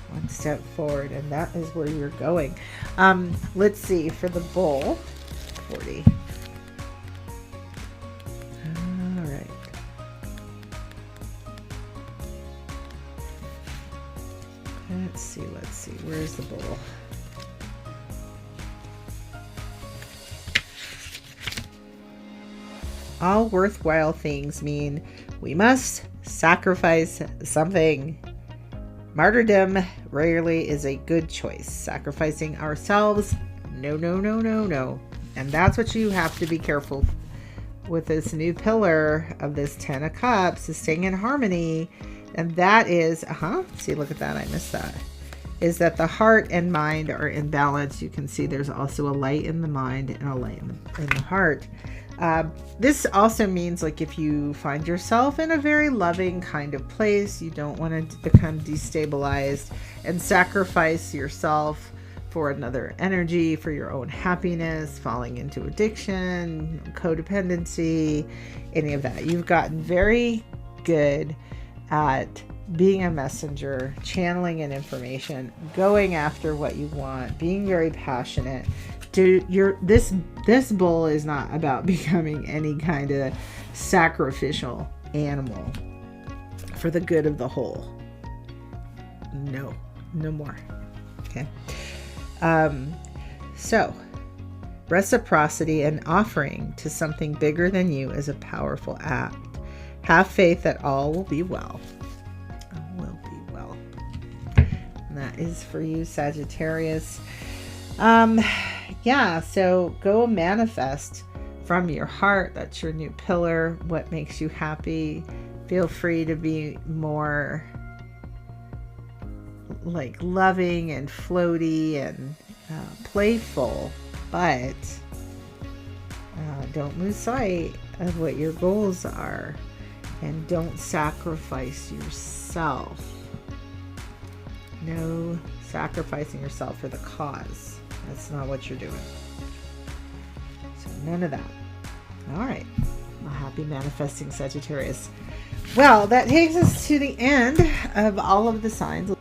One step forward, and that is where you're going. Let's see, for the bull, 40. All right. Let's see. Where's the bull? All worthwhile things mean we must sacrifice something. Martyrdom rarely is a good choice. Sacrificing ourselves, no. And that's what you have to be careful with this new pillar of this 10 of Cups, is staying in harmony. And that is, see, look at that. I missed that. Is that the heart and mind are in balance. You can see there's also a light in the mind and a light in the heart. This also means, like, if you find yourself in a very loving kind of place, you don't want to become destabilized and sacrifice yourself for another energy, for your own happiness, falling into addiction, codependency, any of that. You've gotten very good at being a messenger, channeling in information, going after what you want, being very passionate. This bull is not about becoming any kind of sacrificial animal for the good of the whole. No more. Okay. So reciprocity and offering to something bigger than you is a powerful act. Have faith that all will be well. All will be well. And that is for you, Sagittarius. Yeah, so go manifest from your heart. That's your new pillar. What makes you happy? Feel free to be more like loving and floaty and playful, but don't lose sight of what your goals are, and don't sacrifice yourself. No sacrificing yourself for the cause. That's not what you're doing. So none of that. All right. Well, happy manifesting, Sagittarius. Well, that takes us to the end of all of the signs.